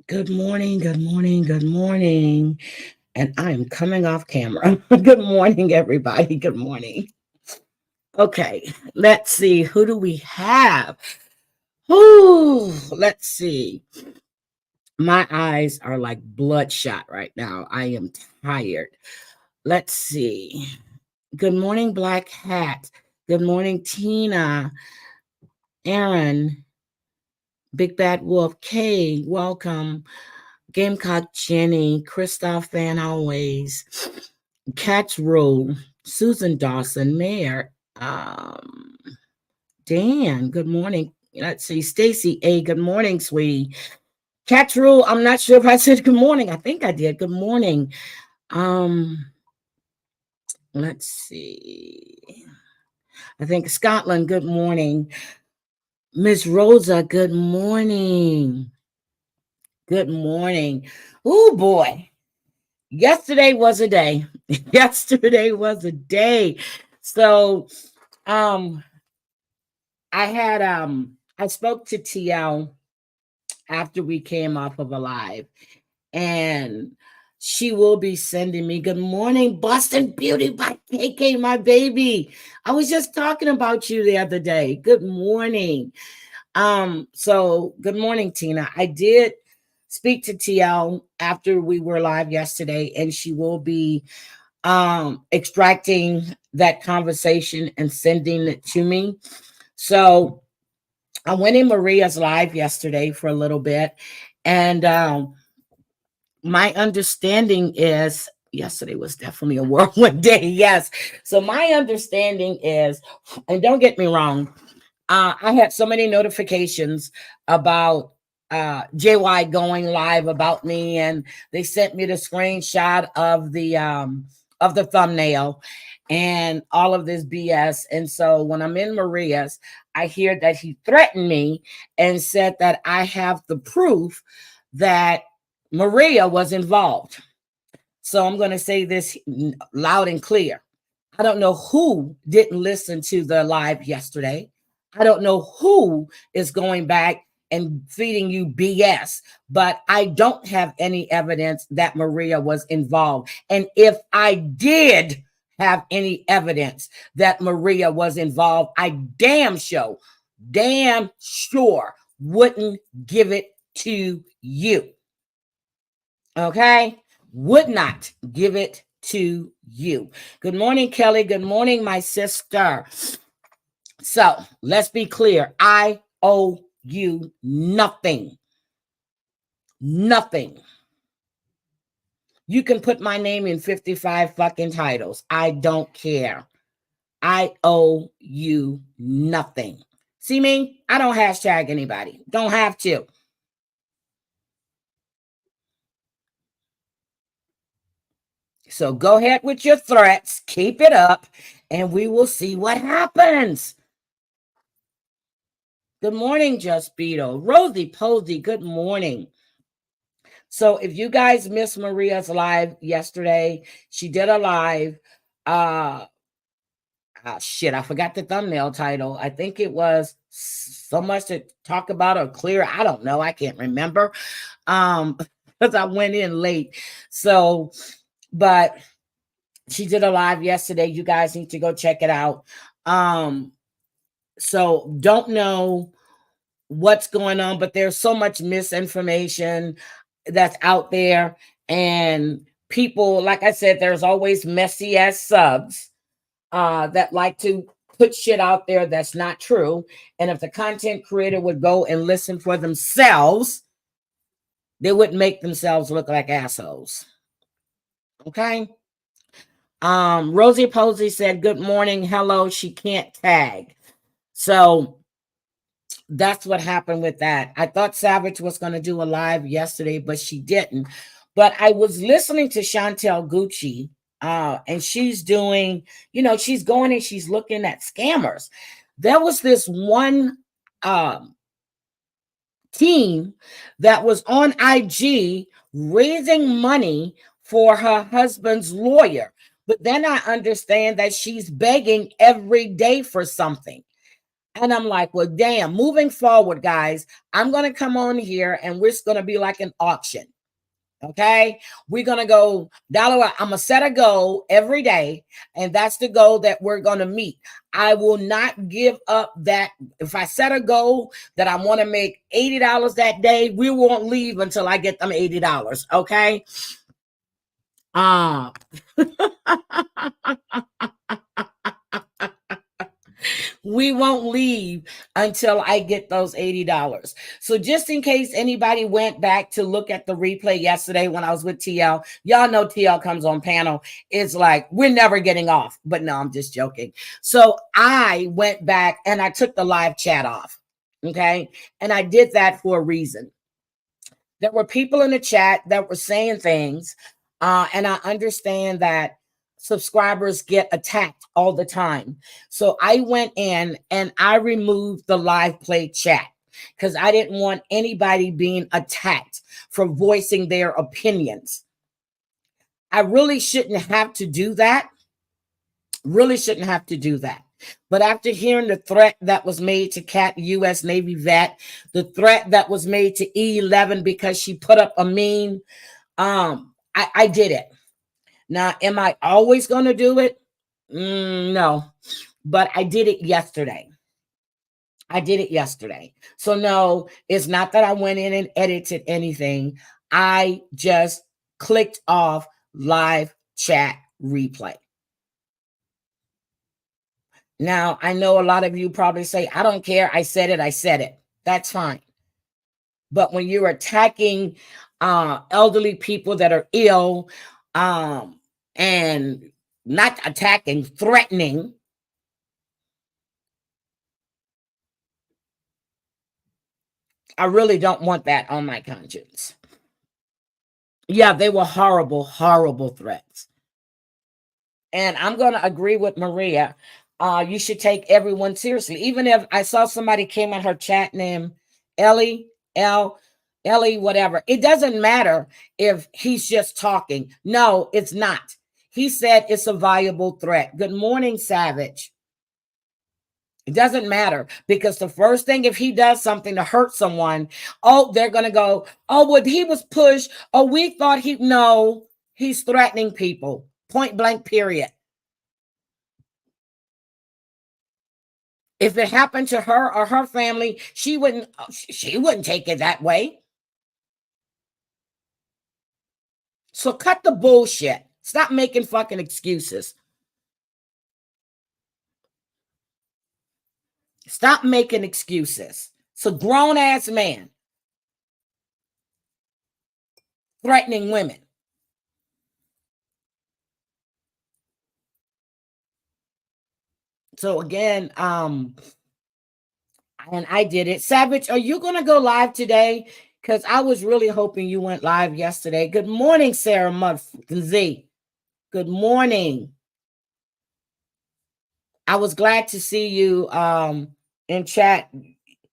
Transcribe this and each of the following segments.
Good morning, good morning, good morning. And I am coming off camera. Good morning, everybody. Good morning. Okay, let's see. Who do we have? Ooh, let's see. My eyes are like bloodshot right now. I am tired. Let's see. Good morning, Black Hat. Good morning, Tina, Aaron, Big Bad Wolf, Kay, welcome. Gamecock Jenny, Christoph Van Always, Catch Rule, Susan Dawson, Mayor, Dan, good morning. Let's see, Stacy A, good morning, sweetie. Catch Rule, I'm not sure if I said good morning. I think I did. Good morning. Um, let's see. I think Scotland, good morning. Miss Rosa, good morning. Good morning. Oh boy. Yesterday was a day. Yesterday was a day. So um I spoke to TL after we came off of a live, and she will be sending me good morning, Boston Beauty by KK, my baby. I was just talking about you the other day. Good morning. So good morning, Tina. I did speak to TL after we were live yesterday, and she will be extracting that conversation and sending it to me. So I went in Maria's live yesterday for a little bit, and my understanding is yesterday was definitely a whirlwind day. Yes. So my understanding is, and don't get me wrong, I had so many notifications about JY going live about me, and they sent me the screenshot of the thumbnail and all of this BS. And so when I'm in Maria's, I hear that he threatened me and said that I have the proof that Maria was involved. So I'm going to say this loud and clear. I don't know who didn't listen to the live yesterday. I don't know who is going back and feeding you BS, but I don't have any evidence that Maria was involved. And if I did have any evidence that Maria was involved, I damn sure wouldn't give it to you. Okay? Would not give it to you. Good morning, Kelly. Good morning, my sister. So let's be clear. I owe you nothing. Nothing. You can put my name in 55 fucking titles. I don't care. I owe you nothing. See me? I don't hashtag anybody. Don't have to. So go ahead with your threats. Keep it up, and we will see what happens. Good morning, Just Beetle. Rosie Posey, good morning. So if you guys missed Maria's live yesterday, she did a live. Shit, I forgot the thumbnail title. I think it was so much to talk about or clear. I don't know. I can't remember. Because I went in late. So, but she did a live yesterday. You guys need to go check it out. So don't know what's going on, but there's so much misinformation that's out there, and people, like I said, there's always messy ass subs that like to put shit out there that's not true. And if the content creator would go and listen for themselves, they wouldn't make themselves look like assholes. Okay. Rosie Posey said good morning, hello, she can't tag. So that's what happened with that. I thought Savage was going to do a live yesterday, but she didn't. But I was listening to Chantel Gucci, and she's doing, she's going and she's looking at scammers. There was this one team that was on IG raising money for her husband's lawyer. But then I understand that she's begging every day for something. And I'm like, well, damn, moving forward, guys, I'm going to come on here and we're going to be like an auction. Okay, we're gonna go dollar. I'm gonna set a goal every day, and that's the goal that we're gonna meet. I will not give up that. If I set a goal that I want to make $80 that day, we won't leave until I get them $80. Okay. Uh we won't leave until I get those $80. So just in case anybody went back to look at the replay yesterday when I was with TL, y'all know TL comes on panel. It's like, we're never getting off. But no, I'm just joking. So I went back and I took the live chat off. Okay. And I did that for a reason. There were people in the chat that were saying things. And I understand that subscribers get attacked all the time. So I went in and I removed the live play chat because I didn't want anybody being attacked for voicing their opinions. I really shouldn't have to do that. Really shouldn't have to do that. But after hearing the threat that was made to Cat U.S. Navy vet, the threat that was made to E11 because she put up a meme, I did it. Now, am I always going to do it? No, but I did it yesterday. I did it yesterday. So no, it's not that I went in and edited anything. I just clicked off live chat replay. Now, I know a lot of you probably say, I don't care. I said it. I said it. That's fine. But when you're attacking elderly people that are ill, and not attacking, threatening, I really don't want that on my conscience. Yeah, they were horrible, horrible threats. And I'm going to agree with Maria. You should take everyone seriously. Even if I saw somebody came in her chat name, Ellie, Ellie, whatever. It doesn't matter if he's just talking. No, it's not. He said it's a viable threat. Good morning, Savage. It doesn't matter because the first thing, if he does something to hurt someone, oh, they're going to go, oh, well, he was pushed. Oh, we thought no, he's threatening people. Point blank, period. If it happened to her or her family, she wouldn't take it that way. So cut the bullshit. Stop making fucking excuses. Stop making excuses. It's a grown-ass man threatening women. So again, and I did it. Savage, are you going to go live today? Because I was really hoping you went live yesterday. Good morning, Sarah Z. Good morning. I was glad to see you in chat.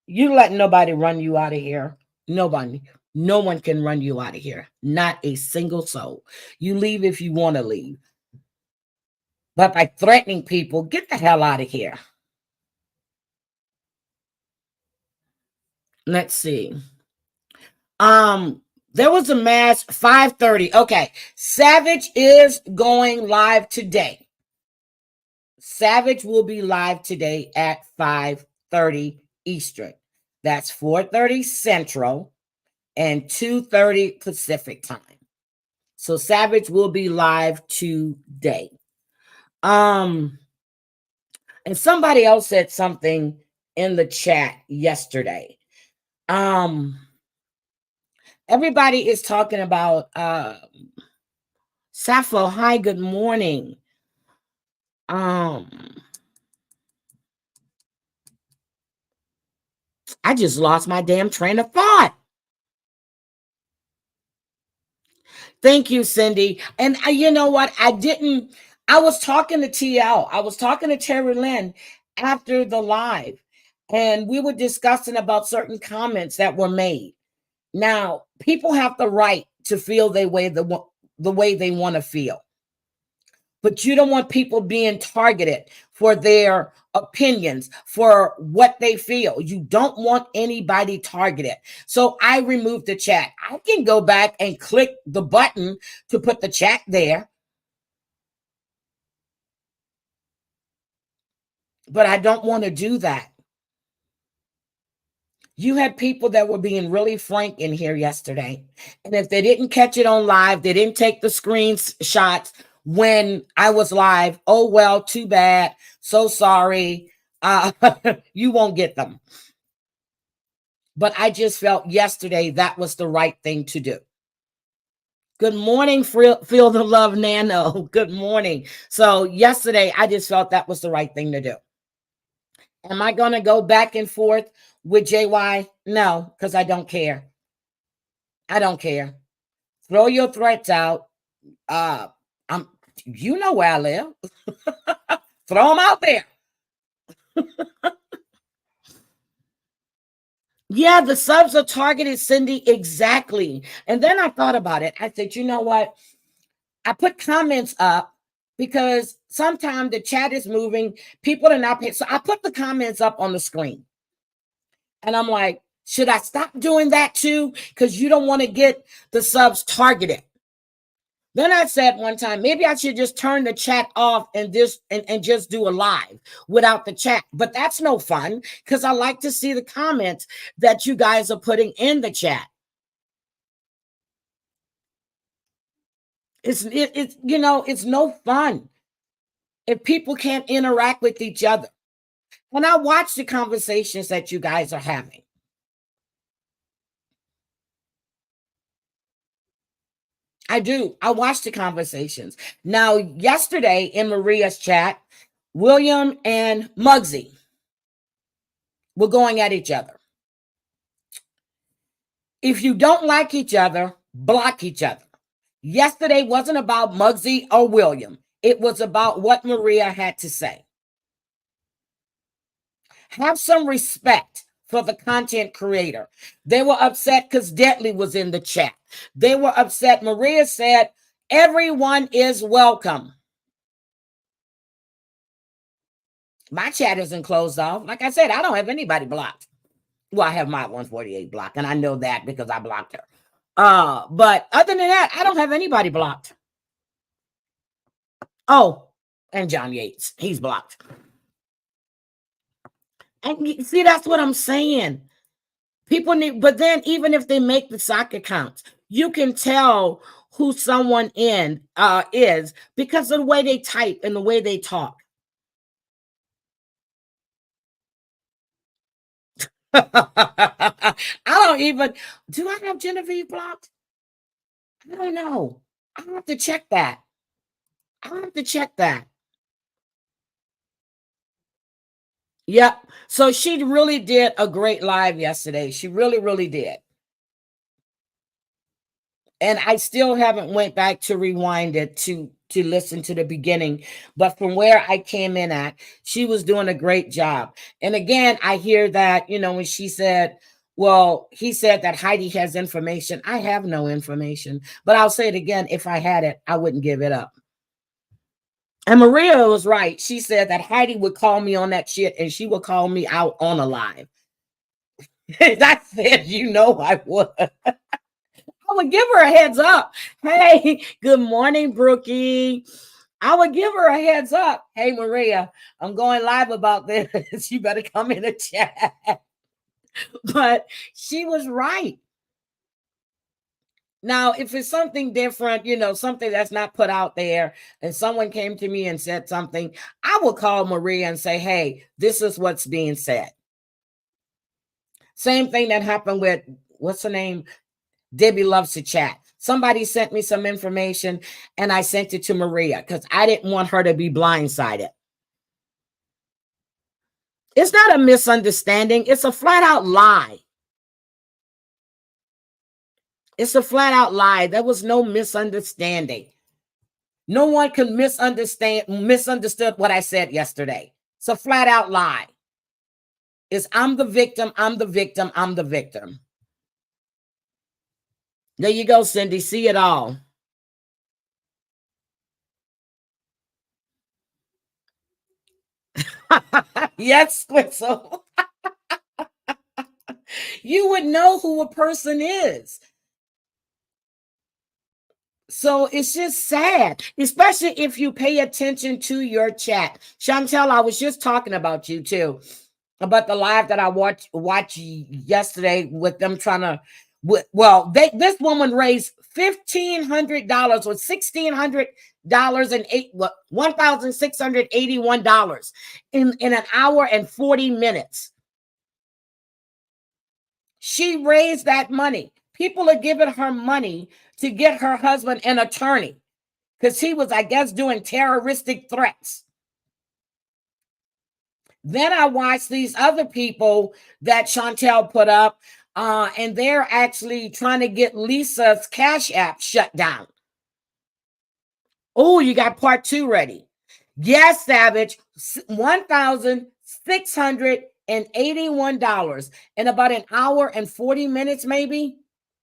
You letting nobody run you out of here. Nobody. No one can run you out of here. Not a single soul. You leave if you want to leave. But by threatening people, get the hell out of here. Let's see. There was a mass 5:30. Okay. Savage is going live today. Savage will be live today at 5:30 Eastern. That's 4:30 Central and 2:30 Pacific time. So Savage will be live today. And somebody else said something in the chat yesterday. Everybody is talking about Sappho. Hi, good morning. I just lost my damn train of thought. Thank you, Cindy. And you know what? I was talking to TL. I was talking to Terry Lynn after the live, and we were discussing about certain comments that were made. Now, people have the right to feel the way they want to feel. But you don't want people being targeted for their opinions, for what they feel. You don't want anybody targeted. So I removed the chat. I can go back and click the button to put the chat there, but I don't want to do that. You had people that were being really frank in here yesterday. And if they didn't catch it on live, they didn't take the screenshots when I was live. Oh, well, too bad. So sorry. You won't get them. But I just felt yesterday that was the right thing to do. Good morning, Feel the Love Nano. Good morning. So yesterday, I just felt that was the right thing to do. Am I going to go back and forth with JY? No, because I don't care. I don't care. Throw your threats out. I'm, you know where I live. Throw them out there. Yeah, the subs are targeted, Cindy. Exactly. And then I thought about it. I said, you know what? I put comments up because sometimes the chat is moving. People are not paying. So I put the comments up on the screen. And I'm like, should I stop doing that too? Because you don't want to get the subs targeted. Then I said one time, maybe I should just turn the chat off and just do a live without the chat. But that's no fun because I like to see the comments that you guys are putting in the chat. It's no fun if people can't interact with each other. And I watch the conversations that you guys are having. I do. I watch the conversations. Now, yesterday in Maria's chat, William and Muggsy were going at each other. If you don't like each other, block each other. Yesterday wasn't about Muggsy or William. It was about what Maria had to say. Have some respect for the content creator. They were upset because Deadly was in the chat. They were upset. Maria said, everyone is welcome. My chat isn't closed off. Like I said, I don't have anybody blocked. Well, I have my 148 blocked, and I know that because I blocked her. But other than that, I don't have anybody blocked. Oh, and John Yates, he's blocked. And see, that's what I'm saying. People need, but then even if they make the sock accounts, you can tell who someone is because of the way they type and the way they talk. I don't even, do I have Genevieve blocked? I don't know. I have to check that. I have to check that. Yep. So she really did a great live yesterday. She really, really did. And I still haven't went back to rewind it to listen to the beginning, but from where I came in at, she was doing a great job. And again, I hear that, when she said, well, he said that Heidi has information. I have no information, but I'll say it again. If I had it, I wouldn't give it up. And Maria was right. She said that Heidi would call me on that shit and she would call me out on a live. I said, I would. I would give her a heads up. Hey, good morning, Brookie. I would give her a heads up. Hey, Maria, I'm going live about this. You better come in the chat. But she was right. Now, if it's something different, something that's not put out there, and someone came to me and said something, I will call Maria and say, hey, this is what's being said. Same thing that happened with, what's her name? Debbie loves to chat. Somebody sent me some information and I sent it to Maria because I didn't want her to be blindsided. It's not a misunderstanding. It's a flat out lie. It's a flat out lie. There was no misunderstanding. No one can misunderstood what I said yesterday. It's a flat out lie. It's I'm the victim, I'm the victim, I'm the victim. There you go, Cindy. See it all. Yes, Squitzel. You would know who a person is. So it's just sad, especially if you pay attention to your chat. Chantel, I was just talking about you too, about the live that I watched yesterday with them trying to. Well, this woman raised $1,500 or $1,600 and $1,681 in an hour and 40 minutes. She raised that money. People are giving her money to get her husband an attorney because he was, I guess, doing terroristic threats. Then I watched these other people that Chantel put up, and they're actually trying to get Lisa's Cash App shut down. Oh, you got part 2 ready. Yes, Savage, $1,681 in about an hour and 40 minutes, maybe.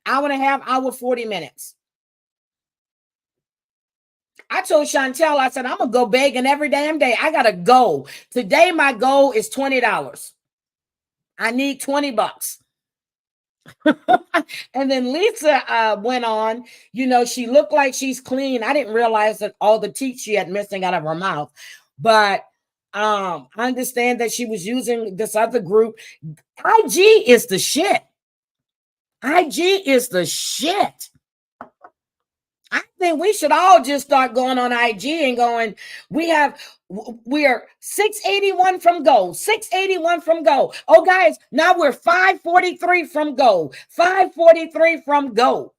Hour and a half, hour, 40 minutes. I told Chantel, I said, I'm going to go begging every damn day. I got a goal. Today, my goal is $20. I need $20. And then Lisa went on, she looked like she's clean. I didn't realize that all the teeth she had missing out of her mouth. But I understand that she was using this other group. IG is the shit. IG is the shit. I think we should all just start going on IG and going, we are 681 from gold, 681 from gold. Oh, guys, now we're 543 from gold, 543 from gold,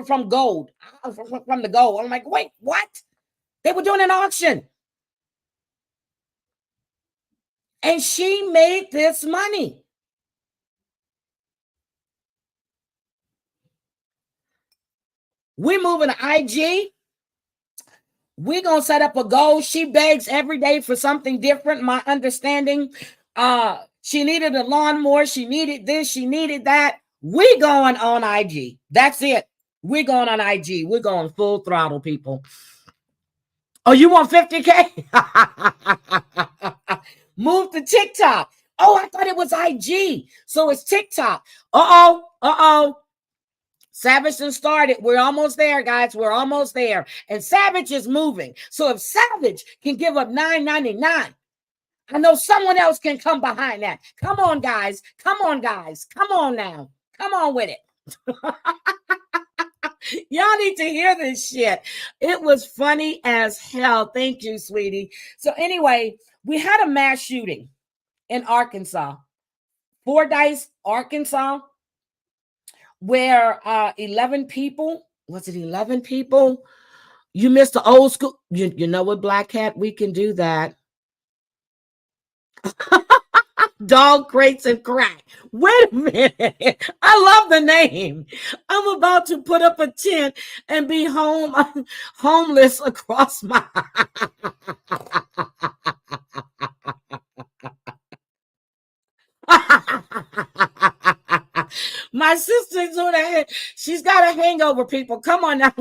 from gold, from the gold. I'm like, wait, what? They were doing an auction. And she made this money. We're moving to IG. We're going to set up a goal. She begs every day for something different. My understanding, she needed a lawnmower. She needed this. She needed that. We're going on IG. That's it. We're going on IG. We're going full throttle, people. Oh, you want 50K? Move to TikTok. Oh, I thought it was IG. So it's TikTok. Uh-oh. Savage done started. We're almost there, guys. We're almost there. And Savage is moving. So if Savage can give up $9.99, I know someone else can come behind that. Come on, guys. Come on, guys. Come on now. Come on with it. Y'all need to hear this shit. It was funny as hell. Thank you, sweetie. So anyway, we had a mass shooting in Arkansas. Fordyce, Arkansas, where 11 people, was it 11 people? You missed the old school. You know what, Black Cat? We can do that. Dog crates and crack. Wait a minute. I love the name. I'm about to put up a tent and be homeless across my my sister's doing that. She's got a hangover, people. Come on now.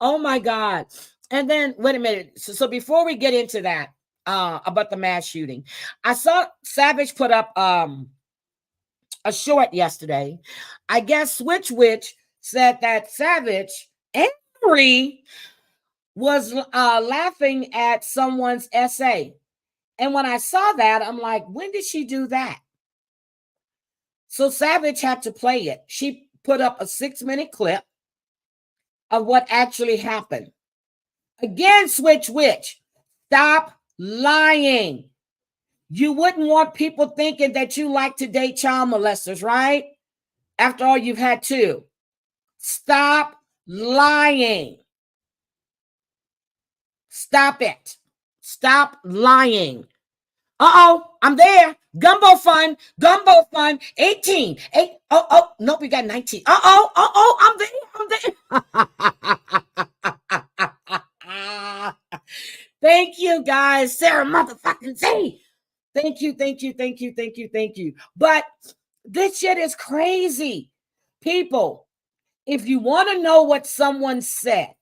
Oh my God. And then wait a minute. So before we get into that, about the mass shooting, I saw Savage put up a short yesterday. I guess Switch Witch said that Savage Henry was laughing at someone's essay. And when I saw that, I'm like, when did she do that? So Savage had to play it. She put up a 6-minute clip of what actually happened. Again, Switch Witch, stop lying. You wouldn't want people thinking that you like to date child molesters, right? After all, you've had 2. Stop lying. Stop it. Stop lying. Uh-oh, I'm there. Gumbo fun. 18. Nope, we got 19. I'm there. Thank you, guys. Sarah motherfucking Z. Thank you. But this shit is crazy. People, if you want to know what someone said,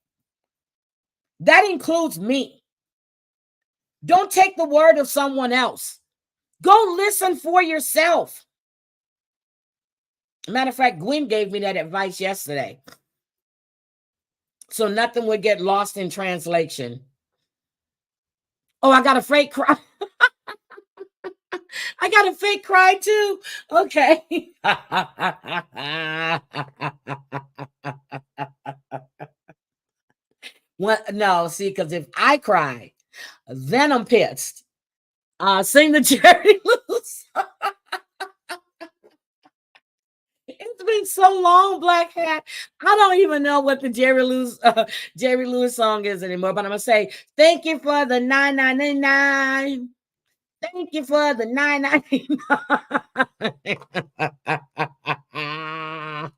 that includes me. Don't take the word of someone else. Go listen for yourself. Matter of fact, Gwen gave me that advice yesterday. So nothing would get lost in translation. Oh, I got a fake cry. I got a fake cry too. Okay. What? No, see, because if I cry, then I'm pissed. Sing the Jerry Lewis. It's been so long, Black Hat. I don't even know what the Jerry Lewis song is anymore. But I'm gonna say, thank you for the 999. Thank you for the 999.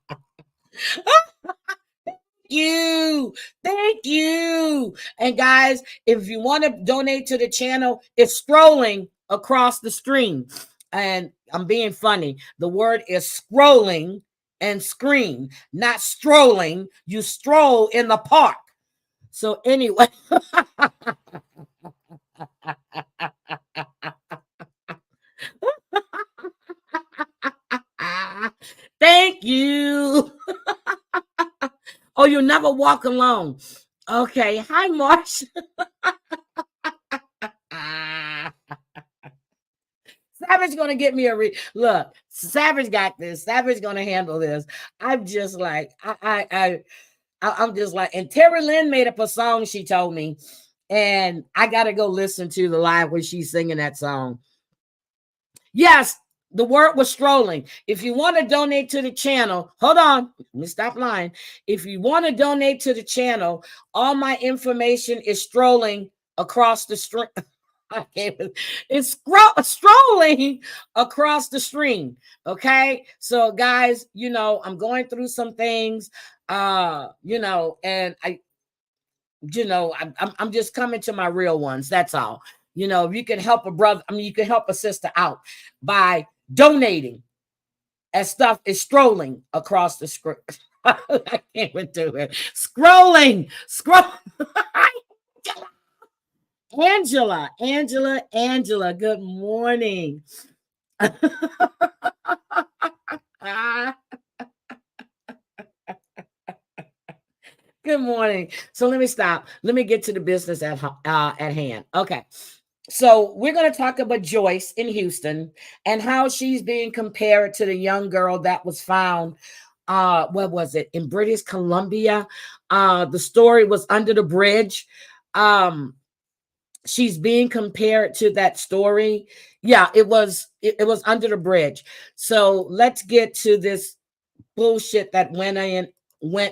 You. Thank you. And guys, if you want to donate to the channel, it's scrolling across the screen. And I'm being funny. The word is scrolling and screen, not strolling. You stroll in the park. So anyway. Thank you. Oh, you'll never walk alone. Okay. Hi, Marsh. Savage gonna get me look. Savage got this. Savage gonna handle this. I'm just like I'm just like. And Terry Lynn made up a song. She told me, and I gotta go listen to the live where she's singing that song. Yes, the word was strolling. If you want to donate to the channel, hold on. Let me stop lying. If you want to donate to the channel, all my information is strolling across the stream. It's strolling across the stream. Okay. So guys, I'm going through some things, and I'm just coming to my real ones. That's all. If you can help a brother, you can help a sister out by donating, as stuff is strolling across the screen. I can't even do it. Scroll. Angela, good morning. Good morning. So let me stop. Let me get to the business at hand. Okay. So we're going to talk about Joyce in Houston and how she's being compared to the young girl that was found. What was it, in British Columbia? The story was Under the Bridge. She's being compared to that story. Yeah, it was Under the Bridge. So let's get to this bullshit that went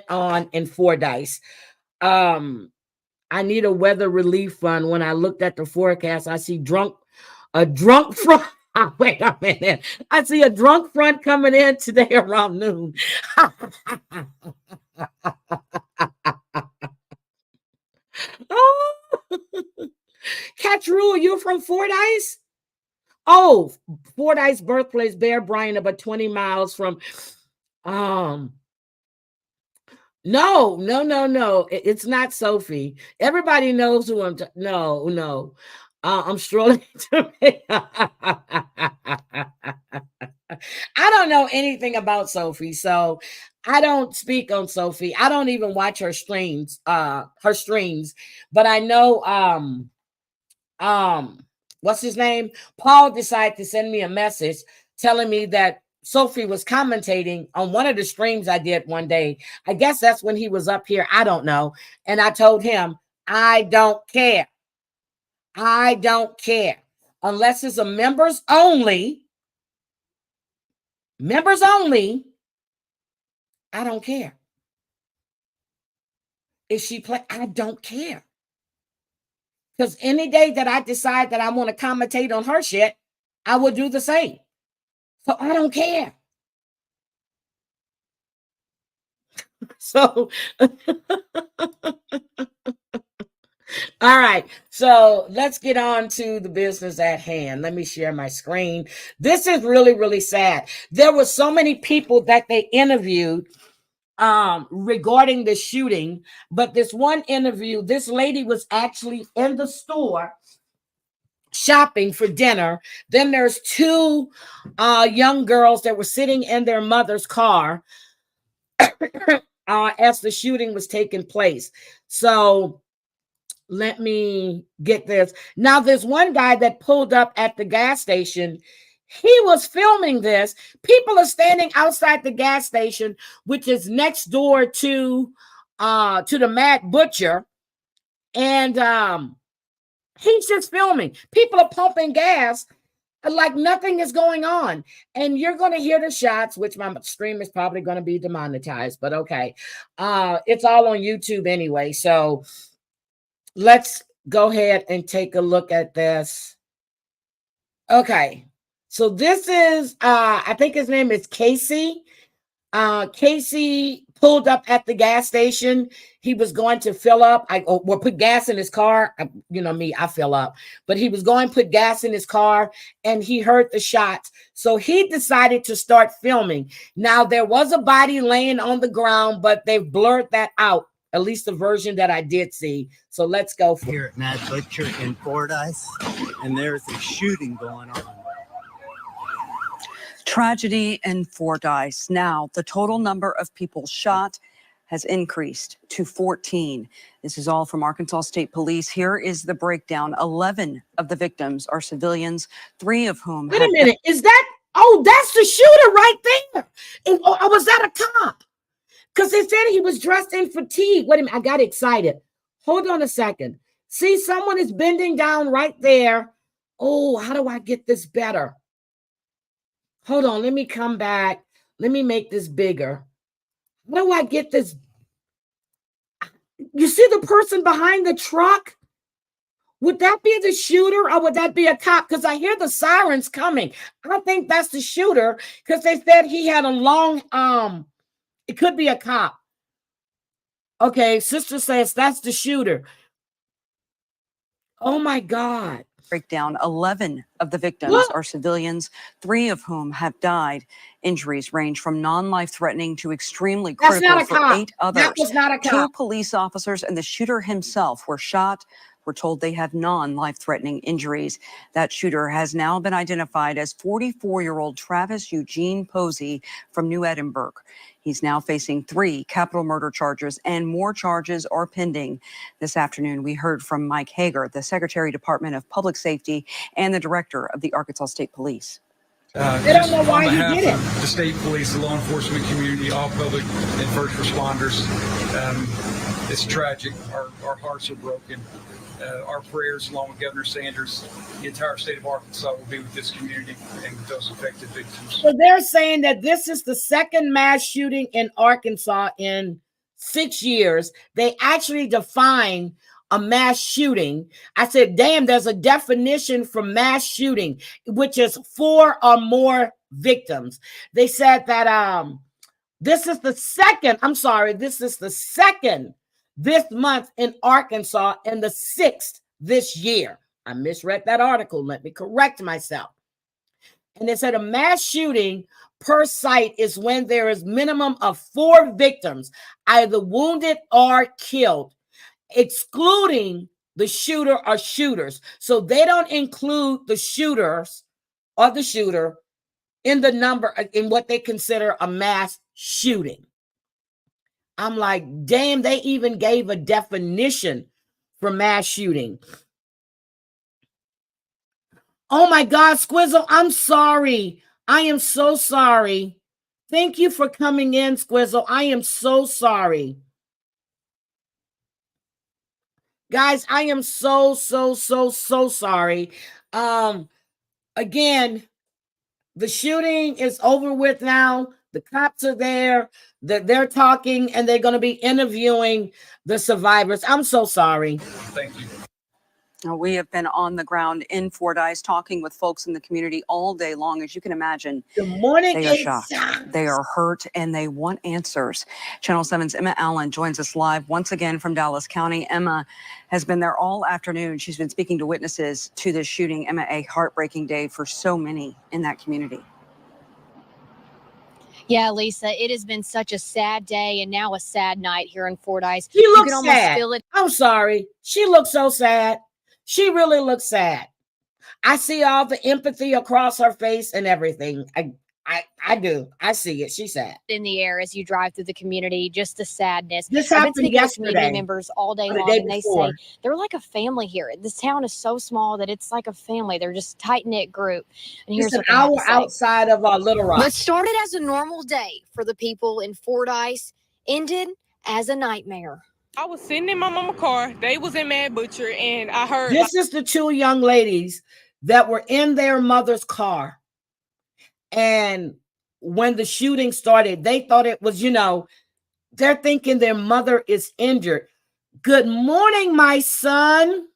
on in Fordyce. I need a weather relief fund. When I looked at the forecast, I see a drunk front. Wait a minute. I see a drunk front coming in today around noon. Oh, Catch Rule, you're from Fordyce? Oh, Fordyce birthplace, Bear Bryant, about 20 miles from No. It's not Sophie. Everybody knows who no. I'm strolling to me. I don't know anything about Sophie, so I don't speak on Sophie. I don't even watch her streams, but I know what's his name? Paul decided to send me a message telling me that Sophie was commentating on one of the streams I did one day. I guess that's when he was up here. I don't know. And I told him, I don't care. I don't care. Unless it's a members only, I don't care. If she play, I don't care. Because any day that I decide that I want to commentate on her shit, I will do the same. So I don't care. So all right, so let's get on to the business at hand. Let me share my screen. This is really, really sad. There were so many people that they interviewed regarding the shooting, but this one interview, this lady was actually in the store shopping for dinner. Then there's two young girls that were sitting in their mother's car as the shooting was taking place. So let me get this. Now, there's one guy that pulled up at the gas station. He was filming this. People are standing outside the gas station, which is next door to the Mad Butcher, and he's just filming. People are pumping gas like nothing is going on, and you're going to hear the shots, which my stream is probably going to be demonetized, but okay. It's all on YouTube anyway, so let's go ahead and take a look at this. Okay, so this is I think his name is Casey. Casey pulled up at the gas station. He was going to fill up, put gas in his car. You know me, I fill up, but he was going to put gas in his car, and he heard the shots. So he decided to start filming. Now, there was a body laying on the ground, but they've blurred that out, at least the version that I did see. So let's go for here at Mad Butcher in Fordyce, and there's a shooting going on. Tragedy in Fordyce. Now, the total number of people shot has increased to 14. This is all from Arkansas State Police. Here is the breakdown. 11 of the victims are civilians, 3 of whom Wait a minute. Is that, that's the shooter right there. And, was that a cop? Because they said he was dressed in fatigue. Wait a minute. I got excited. Hold on a second. See, someone is bending down right there. Oh, how do I get this better? Hold on. Let me come back. Let me make this bigger. How do I get this? You see the person behind the truck? Would that be the shooter, or would that be a cop? Because I hear the sirens coming. I think that's the shooter, because they said he had a long it could be a cop. Okay, sister says that's the shooter. Oh my God. Breakdown. 11 of the victims are civilians, 3 of whom have died. Injuries range from non-life-threatening to extremely critical for 8 others. That was not a cop. 2 police officers and the shooter himself were shot. We're told they have non-life-threatening injuries. That shooter has now been identified as 44-year-old Travis Eugene Posey from New Edinburgh. He's now facing 3 capital murder charges, and more charges are pending. This afternoon, we heard from Mike Hager, the Secretary, Department of Public Safety, and the Director of the Arkansas State Police. They don't know why he did it. The state police, the law enforcement community, all public and first responders. It's tragic. Our hearts are broken. Our prayers, along with Governor Sanders, the entire state of Arkansas, will be with this community and with those affected victims. So they're saying that this is the second mass shooting in Arkansas in 6 years. They actually define a mass shooting. I said, damn, there's a definition for mass shooting, which is 4 or more victims. They said that this is the second this month in Arkansas, and the 6th this year. I misread that article. Let me correct myself. And they said a mass shooting per site is when there is minimum of 4 victims, either wounded or killed, excluding the shooter or shooters. So they don't include the shooters or the shooter in the number, in what they consider a mass shooting. I'm like, damn, they even gave a definition for mass shooting. Oh my God, Squizzle, I'm sorry. I am so sorry. Thank you for coming in, Squizzle. I am so sorry. Guys, I am so sorry. Again, the shooting is over with now. The cops are there. They're talking, and they're going to be interviewing the survivors. I'm so sorry. Thank you. We have been on the ground in Fordyce talking with folks in the community all day long. As you can imagine, good morning. They are shocked. They are hurt, and they want answers. Channel 7's Emma Allen joins us live once again from Dallas County. Emma has been there all afternoon. She's been speaking to witnesses to this shooting. Emma, a heartbreaking day for so many in that community. Yeah, Lisa, it has been such a sad day and now a sad night here in Fordyce. She looks you can sad. almost feel it. I'm sorry. She looks so sad. She really looks sad. I see all the empathy across her face and everything. I do. I see it. She's sad. In the air as you drive through the community, just the sadness. This I've been happened speaking with community yesterday members all day or the long, day and they before. say they're like a family here. This town is so small that it's like a family. They're just tight-knit group. And here's It's an what they have to hour say. outside of Little Rock. What started as a normal day for the people in Fordyce ended as a nightmare. I was sitting in my mama's car. They was in Mad Butcher, and I heard This is the two young ladies that were in their mother's car. And when the shooting started, they thought it was, they're thinking their mother is injured. Good morning, my son.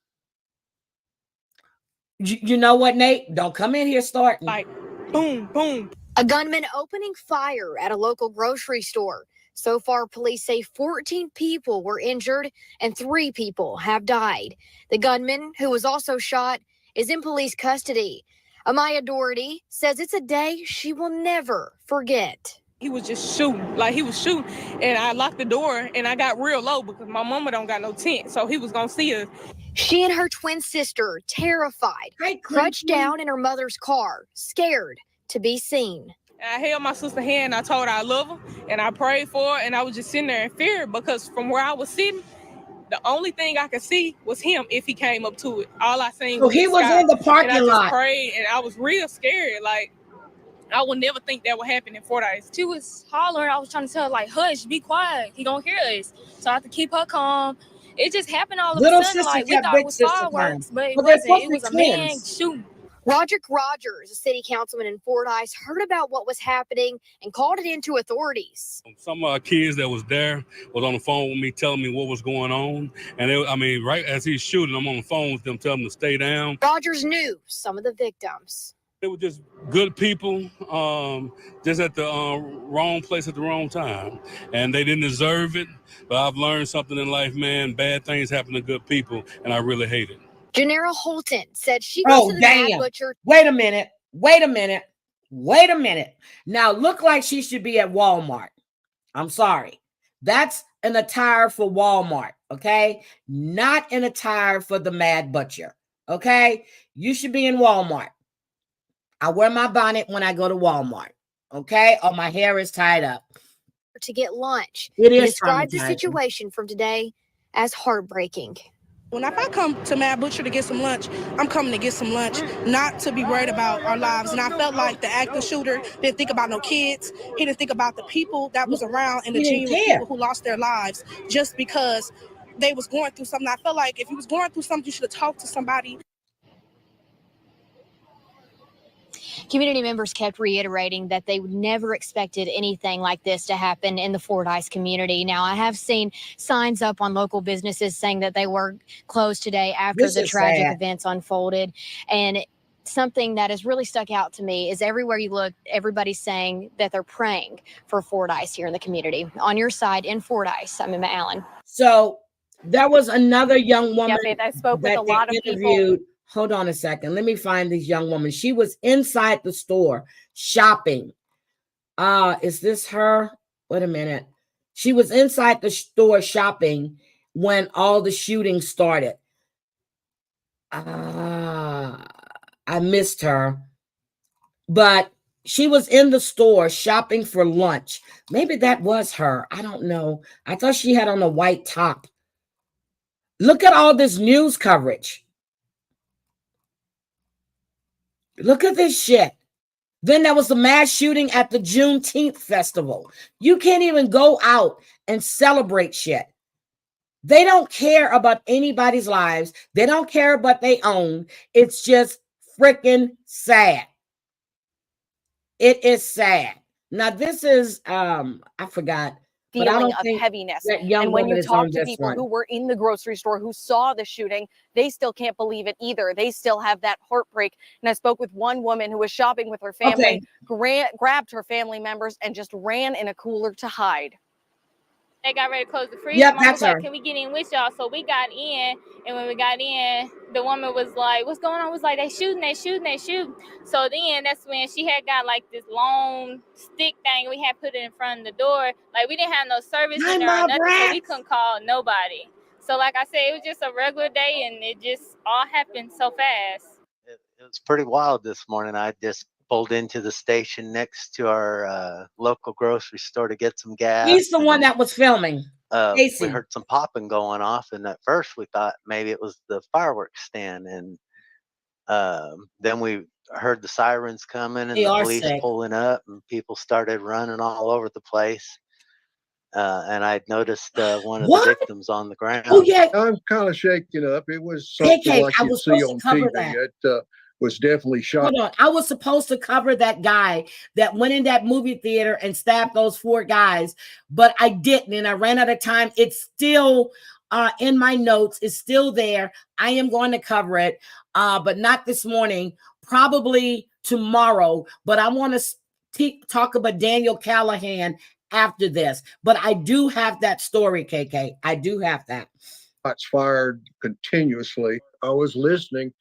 You know what, Nate? Don't come in here starting. like, boom, boom. A gunman opening fire at a local grocery store. So far, police say 14 people were injured and 3 people have died. The gunman, who was also shot, is in police custody. Amaya Doherty says it's a day she will never forget. He was just shooting. Like, he was shooting, and I locked the door, and I got real low because my mama don't got no tent, so he was going to see us. She and her twin sister, terrified, crouched down in her mother's car, scared to be seen. And I held my sister's hand, I told her I love her, and I prayed for her, and I was just sitting there in fear because from where I was sitting, the only thing I could see was him if he came up to it. All I seen So was he the was sky. in the parking and I lot. just prayed, and I was real scared. Like, I would never think that would happen in Fordyce. She was hollering. I was trying to tell her, like, hush, be quiet. He gonna hear us. So I had to keep her calm. It just happened all of Little a sudden. sister Like, we kept thought big it was sister fireworks, time. but it But they're wasn't. It supposed was to be a man twins. shooting. Roderick Rogers, a city councilman in Fordyce, heard about what was happening and called it into authorities. Some of our kids that was there was on the phone with me telling me what was going on. And right as he's shooting, I'm on the phone with them telling them to stay down. Rogers knew some of the victims. They were just good people, just at the wrong place at the wrong time. And they didn't deserve it. But I've learned something in life, man. Bad things happen to good people, and I really hate it. Janera Holton said she goes to the Mad Butcher. Wait a minute. Now look like she should be at Walmart. I'm sorry. That's an attire for Walmart, okay? Not an attire for the Mad Butcher, okay? You should be in Walmart. I wear my bonnet when I go to Walmart, okay? Or my hair is tied up. To get lunch. It He is described the traumatizing. situation from today as heartbreaking. When if I come to Mad Butcher to get some lunch, I'm coming to get some lunch, not to be worried about our lives. And I felt like the active shooter didn't think about no kids. He didn't think about the people that was around and the He didn't genuine care. people who lost their lives just because they was going through something. I felt like if you was going through something, you should have talked to somebody. Community members kept reiterating that they never expected anything like this to happen in the Fordyce community. Now, I have seen signs up on local businesses saying that they were closed today after This the is tragic sad. events unfolded. And something that has really stuck out to me is everywhere you look, everybody's saying that they're praying for Fordyce here in the community. On your side in Fordyce, I'm Emma Allen. So there was another young woman Faith, I spoke with that a lot they of people. interviewed. Hold on a second. Let me find this young woman. She was inside the store shopping. Is this her? Wait a minute. She was inside the store shopping when all the shooting started. I missed her. But she was in the store shopping for lunch. Maybe that was her. I don't know. I thought she had on a white top. Look at all this news coverage. Look at this shit. Then there was a mass shooting at the Juneteenth festival. You can't even go out and celebrate shit. They don't care about anybody's lives. They don't care about their own. It's just freaking sad. It is sad. Now this is I forgot. But I Feeling don't of think heaviness. that young And when woman you is on talk to this people one. who were in the grocery store who saw the shooting, they still can't believe it either. They still have that heartbreak. And I spoke with one woman who was shopping with her family, grabbed her family members, and just ran in a cooler to hide. They got ready to close the freezer. Yep, Mom that's was like, her. can we get in with y'all? So we got in, and when we got in, the woman was like, what's going on? Was like, they shooting. So then that's when she had got like this long stick thing. We had put it in front of the door. Like, we didn't have no service in there or nothing, so we couldn't call nobody. So like I said, it was just a regular day, and it just all happened so fast. It It was pretty wild this morning. I just pulled into the station next to our local grocery store to get some gas. He's the one that was filming. We Casey. heard some popping going off, and at first we thought maybe it was the fireworks stand, and then we heard the sirens coming and They the are police sick. pulling up, and people started running all over the place. And I'd noticed one of What? the victims on the ground. Oh, yeah. I'm kind of shaken up. It was something KK, like I you'd was see supposed on to cover TV. that. It was definitely shocking. Hold on. I was supposed to cover that guy that went in that movie theater and stabbed those 4 guys, but I didn't, and I ran out of time. It's still in my notes. It's still there. I am going to cover it, but not this morning, probably tomorrow. But I want to talk about Daniel Callihan after this. But I do have that story, KK. I do have that. Shots fired continuously. I was listening,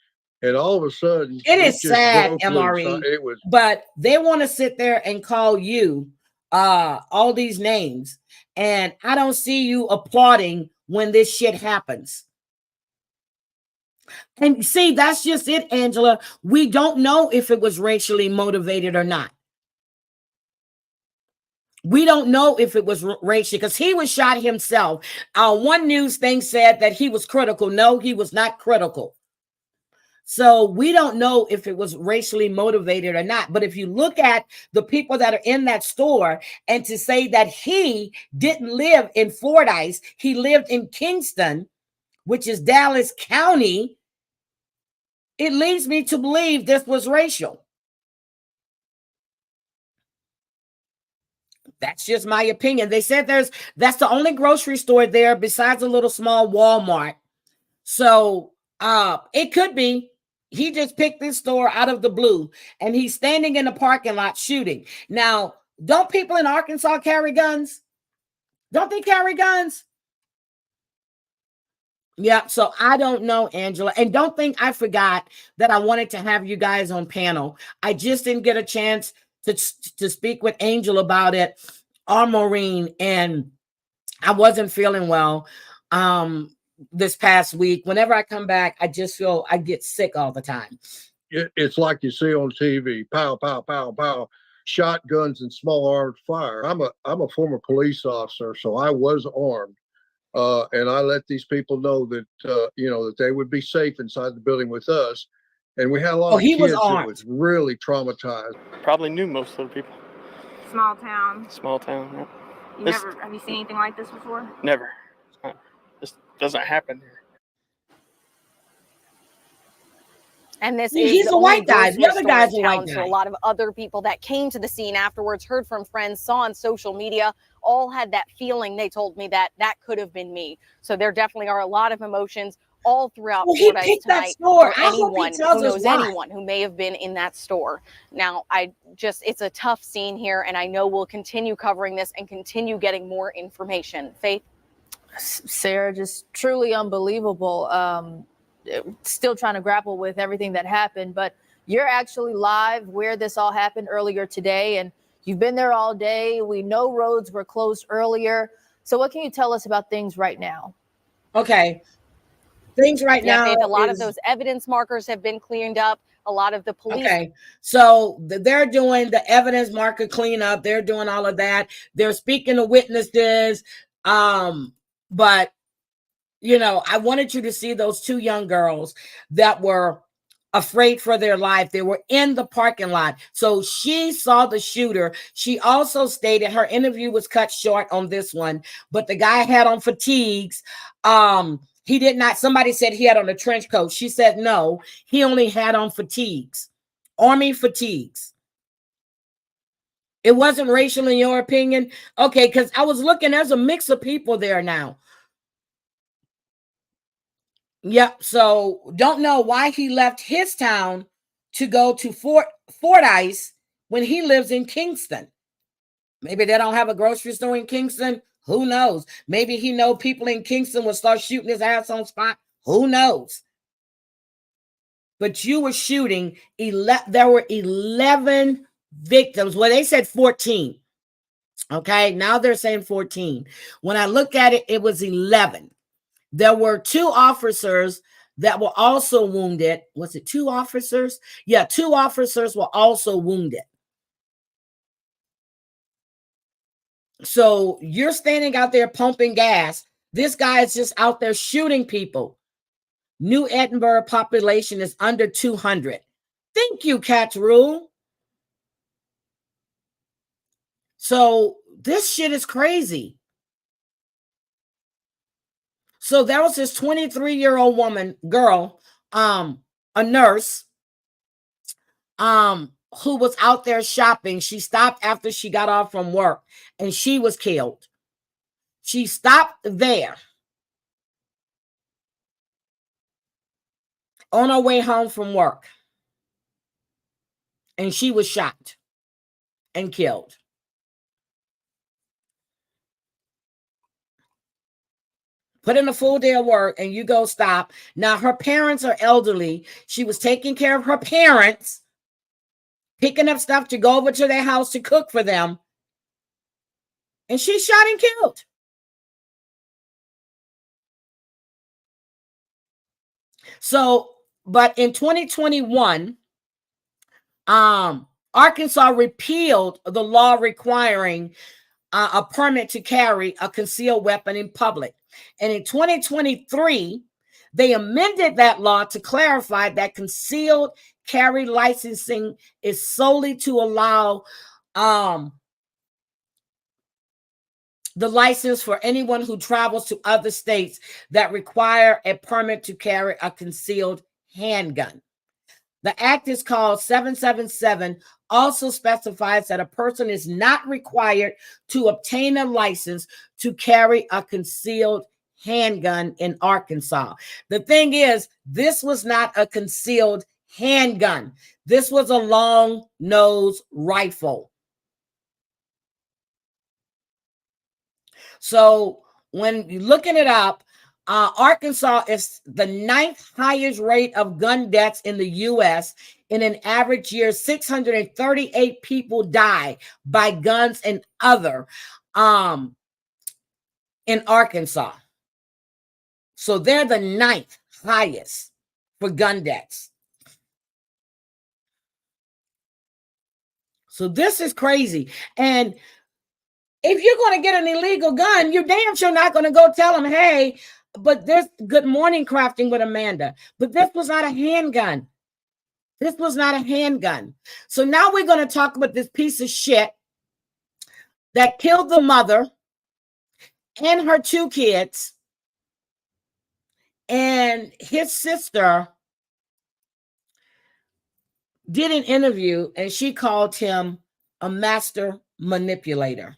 and all of a sudden, It is just sad, broke MRE. loose. It was, but they want to sit there and call you all these names, and I don't see you applauding when this shit happens. And see, that's just it, Angela. We don't know if it was racially motivated or not. We don't know if it was racial because he was shot himself. One news thing said that he was critical. No, he was not critical. So we don't know if it was racially motivated or not. But if you look at the people that are in that store, and to say that he didn't live in Fordyce, he lived in Kingston, which is Dallas County, it leads me to believe this was racial. That's just my opinion. They said that's the only grocery store there besides a little small Walmart. So it could be he just picked this store out of the blue, and he's standing in the parking lot shooting. Now, don't people in Arkansas carry guns? Don't they carry guns? Yeah, so I don't know, Angela. And don't think I forgot that I wanted to have you guys on panel. I just didn't get a chance to speak with Angel about it, or Maureen, and I wasn't feeling well this past week. Whenever I come back, I just feel I get sick all the time. it's like you see on TV, pow, pow, pow, pow, shotguns and small armed fire. I'm a former police officer, so I was armed. And I let these people know that, that they would be safe inside the building with us. And we had a lot of he was kids that armed. was really traumatized. Probably knew most of the people. Small town. Small town, yeah. Have you seen anything like this before? Never. This doesn't happen here. And this He's is a white guy. grocery The other store guy's in a white town. So guy. a lot of other people that came to the scene afterwards, heard from friends, saw on social media, all had that feeling. They told me that could have been me. So there definitely are a lot of emotions all throughout Fordyce tonight for anyone who knows anyone who may have been in that store. Now, it's a tough scene here, and I know we'll continue covering this and continue getting more information. Faith? Sarah, just truly unbelievable. Still trying to grapple with everything that happened, but you're actually live where this all happened earlier today, and you've been there all day. We know roads were closed earlier. So what can you tell us about things right now? Okay. Things right now. Faith, a lot of those evidence markers have been cleaned up. A lot of the police. Okay, so they're doing the evidence marker cleanup. They're doing all of that. They're speaking to witnesses. But I wanted you to see those 2 young girls that were afraid for their life. They were in the parking lot. So she saw the shooter. She also stated her interview was cut short on this one, but the guy had on fatigues. He did not. Somebody said he had on a trench coat. She said no, he only had on fatigues, army fatigues. It wasn't racial in your opinion? Okay, because I was looking, there's a mix of people there now. Yep. So don't know why he left his town to go to Fordyce when he lives in Kingston. Maybe they don't have a grocery store in Kingston. Who knows? Maybe he know people in Kingston will start shooting his ass on spot. Who knows? But you were shooting. There were 11 victims. Well, they said 14. Okay. Now they're saying 14. When I look at it, it was 11. There were 2 officers that were also wounded. Was it 2 officers? Yeah, 2 officers were also wounded. So you're standing out there pumping gas. This guy is just out there shooting people. New Edinburgh population is under 200. Thank you, Catch Rule. So this shit is crazy. So there was this 23-year-old girl, a nurse, who was out there shopping. She stopped after she got off from work and she was killed. She stopped there on her way home from work and she was shot and killed. Put in a full day of work and you go stop. Now her parents are elderly. She was taking care of her parents, picking up stuff to go over to their house to cook for them. And she's shot and killed. So, but in 2021, Arkansas repealed the law requiring a permit to carry a concealed weapon in public. And in 2023, they amended that law to clarify that concealed carry licensing is solely to allow the license for anyone who travels to other states that require a permit to carry a concealed handgun. The act is called 777, also specifies that a person is not required to obtain a license to carry a concealed handgun in Arkansas. The thing is, this was not a concealed handgun. This was a long nose rifle. So when you're looking it up, Arkansas is the 9th highest rate of gun deaths in the U.S. In an average year, 638 people die by guns and other in Arkansas. So they're the 9th highest for gun deaths. So this is crazy. And if you're going to get an illegal gun, you're damn sure not going to go tell them, hey, but this Good Morning Crafting with Amanda. But this was not a handgun. This was not a handgun. So now we're going to talk about this piece of shit that killed the mother and her 2 kids. And his sister did an interview and she called him a master manipulator.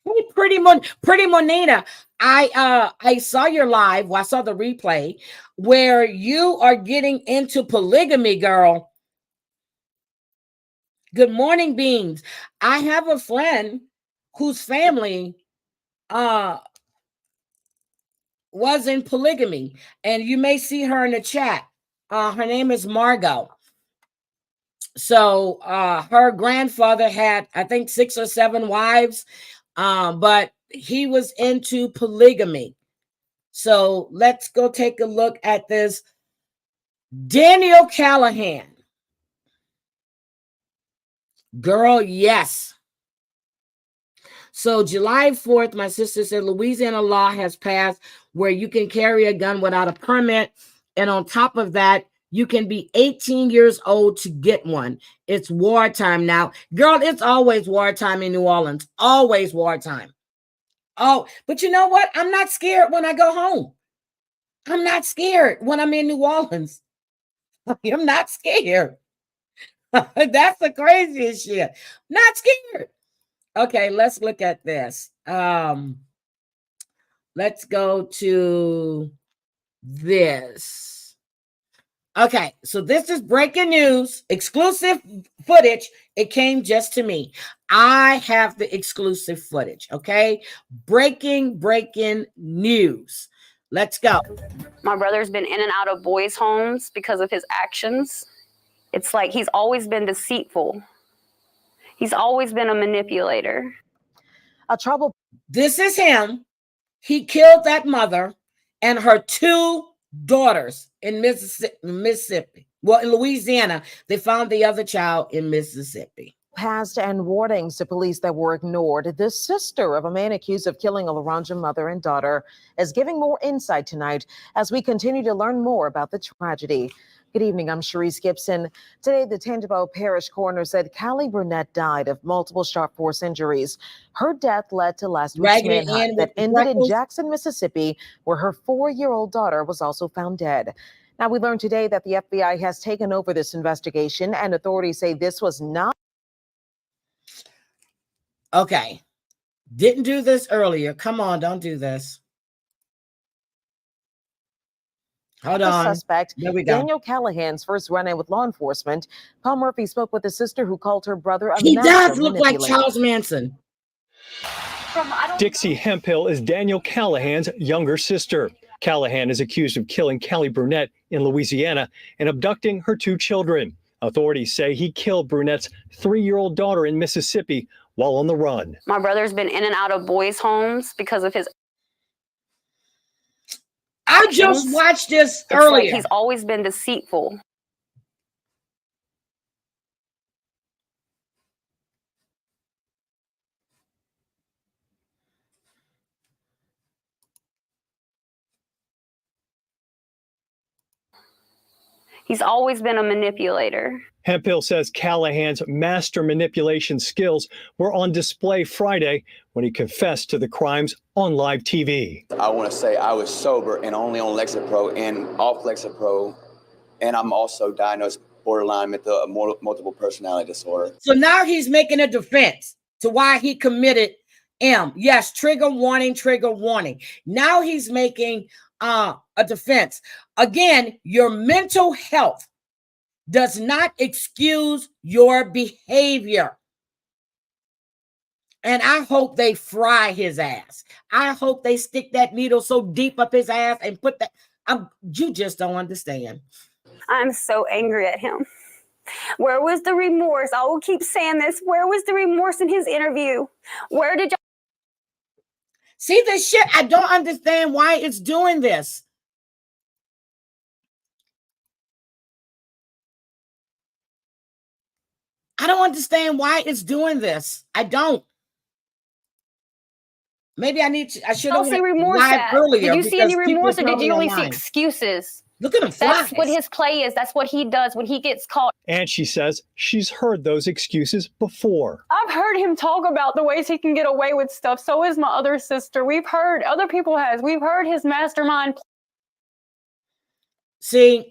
Hey, Pretty Monina, I saw your live. Well, I saw the replay where you are getting into polygamy, girl. Good morning, Beans. I have a friend whose family was in polygamy, and you may see her in the chat. Her name is Margot. So her grandfather had, I think, 6 or 7 wives. But he was into polygamy. So let's go take a look at this. Daniel Callihan. Girl, yes. So July 4th, my sister said Louisiana law has passed where you can carry a gun without a permit. And on top of that, you can be 18 years old to get one. It's wartime now. Girl, it's always wartime in New Orleans. Always wartime. Oh, but you know what? I'm not scared when I go home. I'm not scared when I'm in New Orleans. I'm not scared. That's the craziest shit. Not scared. Okay, let's look at this. Let's go to this. Okay, so this is breaking news, exclusive footage. It came just to me. I have the exclusive footage, okay? Breaking news. Let's go. My brother's been in and out of boys' homes because of his actions. It's like he's always been deceitful. He's always been a manipulator. This is him. He killed that mother and her 2 daughters in Mississippi. Well, in Louisiana, they found the other child in Mississippi. Past and warnings to police that were ignored. The sister of a man accused of killing a Laranja mother and daughter is giving more insight tonight as we continue to learn more about the tragedy. Good evening, I'm Sharice Gibson. Today, the Tangipahoa Parish coroner said Callie Burnett died of multiple sharp force injuries. Her death led to last week's manhunt that ended in Jackson, Mississippi, where her 4-year-old daughter was also found dead. Now, we learned today that the FBI has taken over this investigation, and authorities say this was not. Okay. Didn't do this earlier. Come on, don't do this. Hold on. Suspect, there we go. Daniel Callihan's first run-in with law enforcement. Paul Murphy spoke with a sister who called her brother a He master does look like manipulator. Charles Manson. Dixie Hemphill is Daniel Callihan's younger sister. Callihan is accused of killing Callie Burnett in Louisiana and abducting her 2 children. Authorities say he killed Burnett's 3-year-old daughter in Mississippi while on the run. My brother's been in and out of boys' homes because of his. I just watched this It's earlier. like he's always been deceitful. He's always been a manipulator. Hemphill says Callahan's master manipulation skills were on display Friday when he confessed to the crimes on live TV. I want to say I was sober and only on Lexapro and off Lexapro, and I'm also diagnosed borderline with multiple personality disorder. So now he's making a defense to why he committed M. Yes, trigger warning, trigger warning. Now he's making a defense. Again, your mental health does not excuse your behavior. And I hope they fry his ass. I hope they stick that needle so deep up his ass and put that. You just don't understand. I'm so angry at him. Where was the remorse? I will keep saying this. Where was the remorse in his interview? Where did y'all see this shit? I don't understand why it's doing this. I don't understand why it's doing this. I don't. Maybe I should have see remorse live at? earlier. Did you see any remorse or did you only see excuses? Look at him fly. That's what his play is. That's what he does when he gets caught. And she says she's heard those excuses before. I've heard him talk about the ways he can get away with stuff. So is my other sister. We've heard, other people has. We've heard his mastermind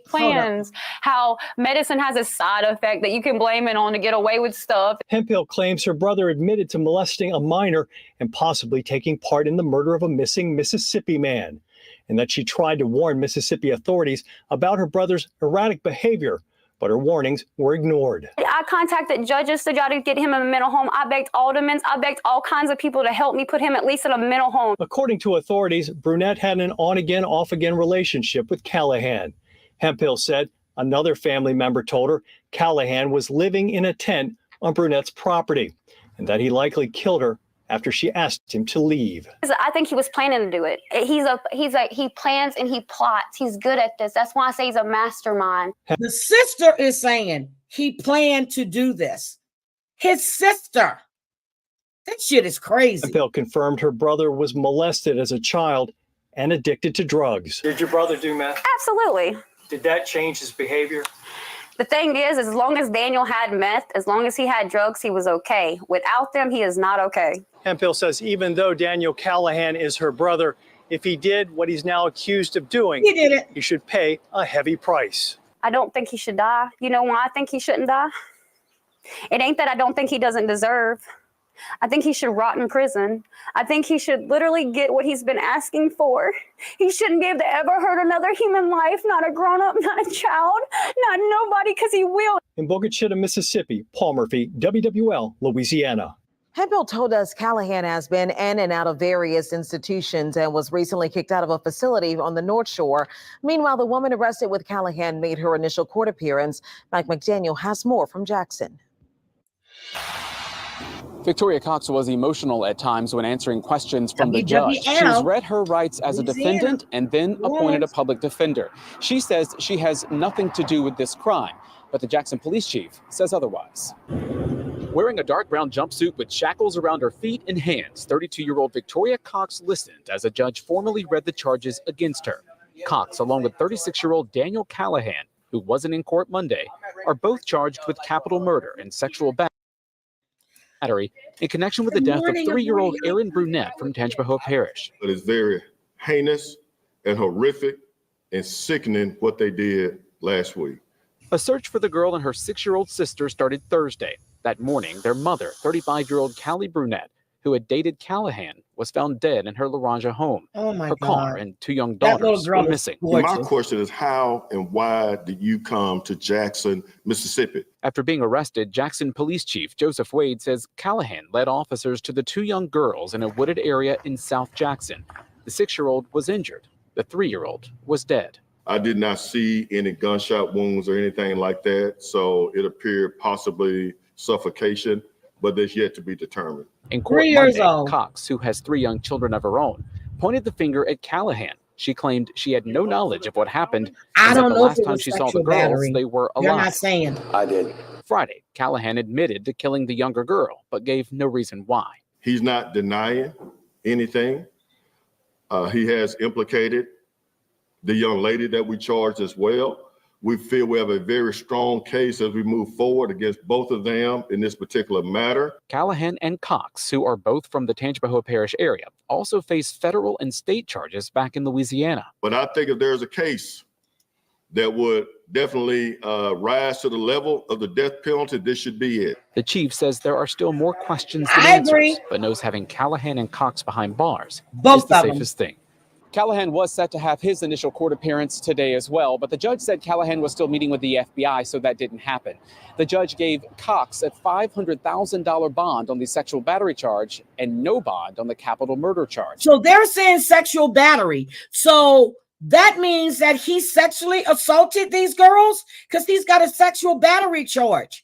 plans, how medicine has a side effect that you can blame it on to get away with stuff. Hemphill claims her brother admitted to molesting a minor and possibly taking part in the murder of a missing Mississippi man, and that she tried to warn Mississippi authorities about her brother's erratic behavior, but her warnings were ignored. I contacted judges to try to get him in a mental home. I begged aldermen. I begged all kinds of people to help me put him at least in a mental home. According to authorities, Burnett had an on-again, off-again relationship with Callihan. Hemphill said another family member told her Callihan was living in a tent on Burnett's property and that he likely killed her after she asked him to leave. I think he was planning to do it. He plans and he plots. He's good at this. That's why I say he's a mastermind. The sister is saying he planned to do this. His sister. That shit is crazy. Hemphill confirmed her brother was molested as a child and addicted to drugs. Did your brother do meth? Absolutely. Did that change his behavior? The thing is, as long as Daniel had meth, as long as he had drugs, he was okay. Without them, he is not okay. Hemphill says even though Daniel Callihan is her brother, if he did what he's now accused of doing, he should pay a heavy price. I don't think he should die. You know why I think he shouldn't die? It ain't that I don't think he doesn't deserve. I think he should rot in prison. I think he should literally get what he's been asking for. He shouldn't be able to ever hurt another human life, not a grown-up, not a child, not nobody, because he will. In Boca Chica, Mississippi, Paul Murphy, WWL, Louisiana. Hemphill told us Callihan has been in and out of various institutions and was recently kicked out of a facility on the North Shore. Meanwhile, the woman arrested with Callihan made her initial court appearance. Mike McDaniel has more from Jackson. Victoria Cox was emotional at times when answering questions from the judge. She's WWL. read her rights as a Louisiana. defendant and then appointed a public defender. She says she has nothing to do with this crime, but the Jackson police chief says otherwise. Wearing a dark brown jumpsuit with shackles around her feet and hands, 32-year-old Victoria Cox listened as a judge formally read the charges against her. Cox, along with 36-year-old Daniel Callihan, who wasn't in court Monday, are both charged with capital murder and sexual battery in connection with the death of 3-year-old Aaron Brunette from Tangipahoa Parish. It is very heinous and horrific and sickening what they did last week. A search for the girl and her 6-year-old sister started Thursday. That morning, their mother, 35-year-old Callie Brunette, who had dated Callihan, was found dead in her Laranja home. Oh my her God. car and 2 young daughters were missing. My question is, how and why did you come to Jackson, Mississippi? After being arrested, Jackson Police Chief Joseph Wade says Callihan led officers to the 2 young girls in a wooded area in South Jackson. The 6-year-old was injured. The 3-year-old was dead. I did not see any gunshot wounds or anything like that, so it appeared possibly suffocation, but that's yet to be determined. In court 3 years Monday, old. Cox, who has 3 young children of her own, pointed the finger at Callihan. She claimed she had no knowledge of what happened. I and that don't the know if last it time was she saw the sexual girls, battery. they were They're alive. not saying. I did. Friday, Callihan admitted to killing the younger girl, but gave no reason why. He's not denying anything. He has implicated the young lady that we charged as well. We feel we have a very strong case as we move forward against both of them in this particular matter. Callihan and Cox, who are both from the Tangipahoa Parish area, also face federal and state charges back in Louisiana. But I think if there's a case that would definitely rise to the level of the death penalty, this should be it. The chief says there are still more questions than I agree. answers, but knows having Callihan and Cox behind bars Both is the of them. safest thing. Callahan was set to have his initial court appearance today as well, but the judge said Callahan was still meeting with the FBI, so that didn't happen. The judge gave Cox a $500,000 bond on the sexual battery charge and no bond on the capital murder charge. So they're saying sexual battery. So that means that he sexually assaulted these girls because he's got a sexual battery charge.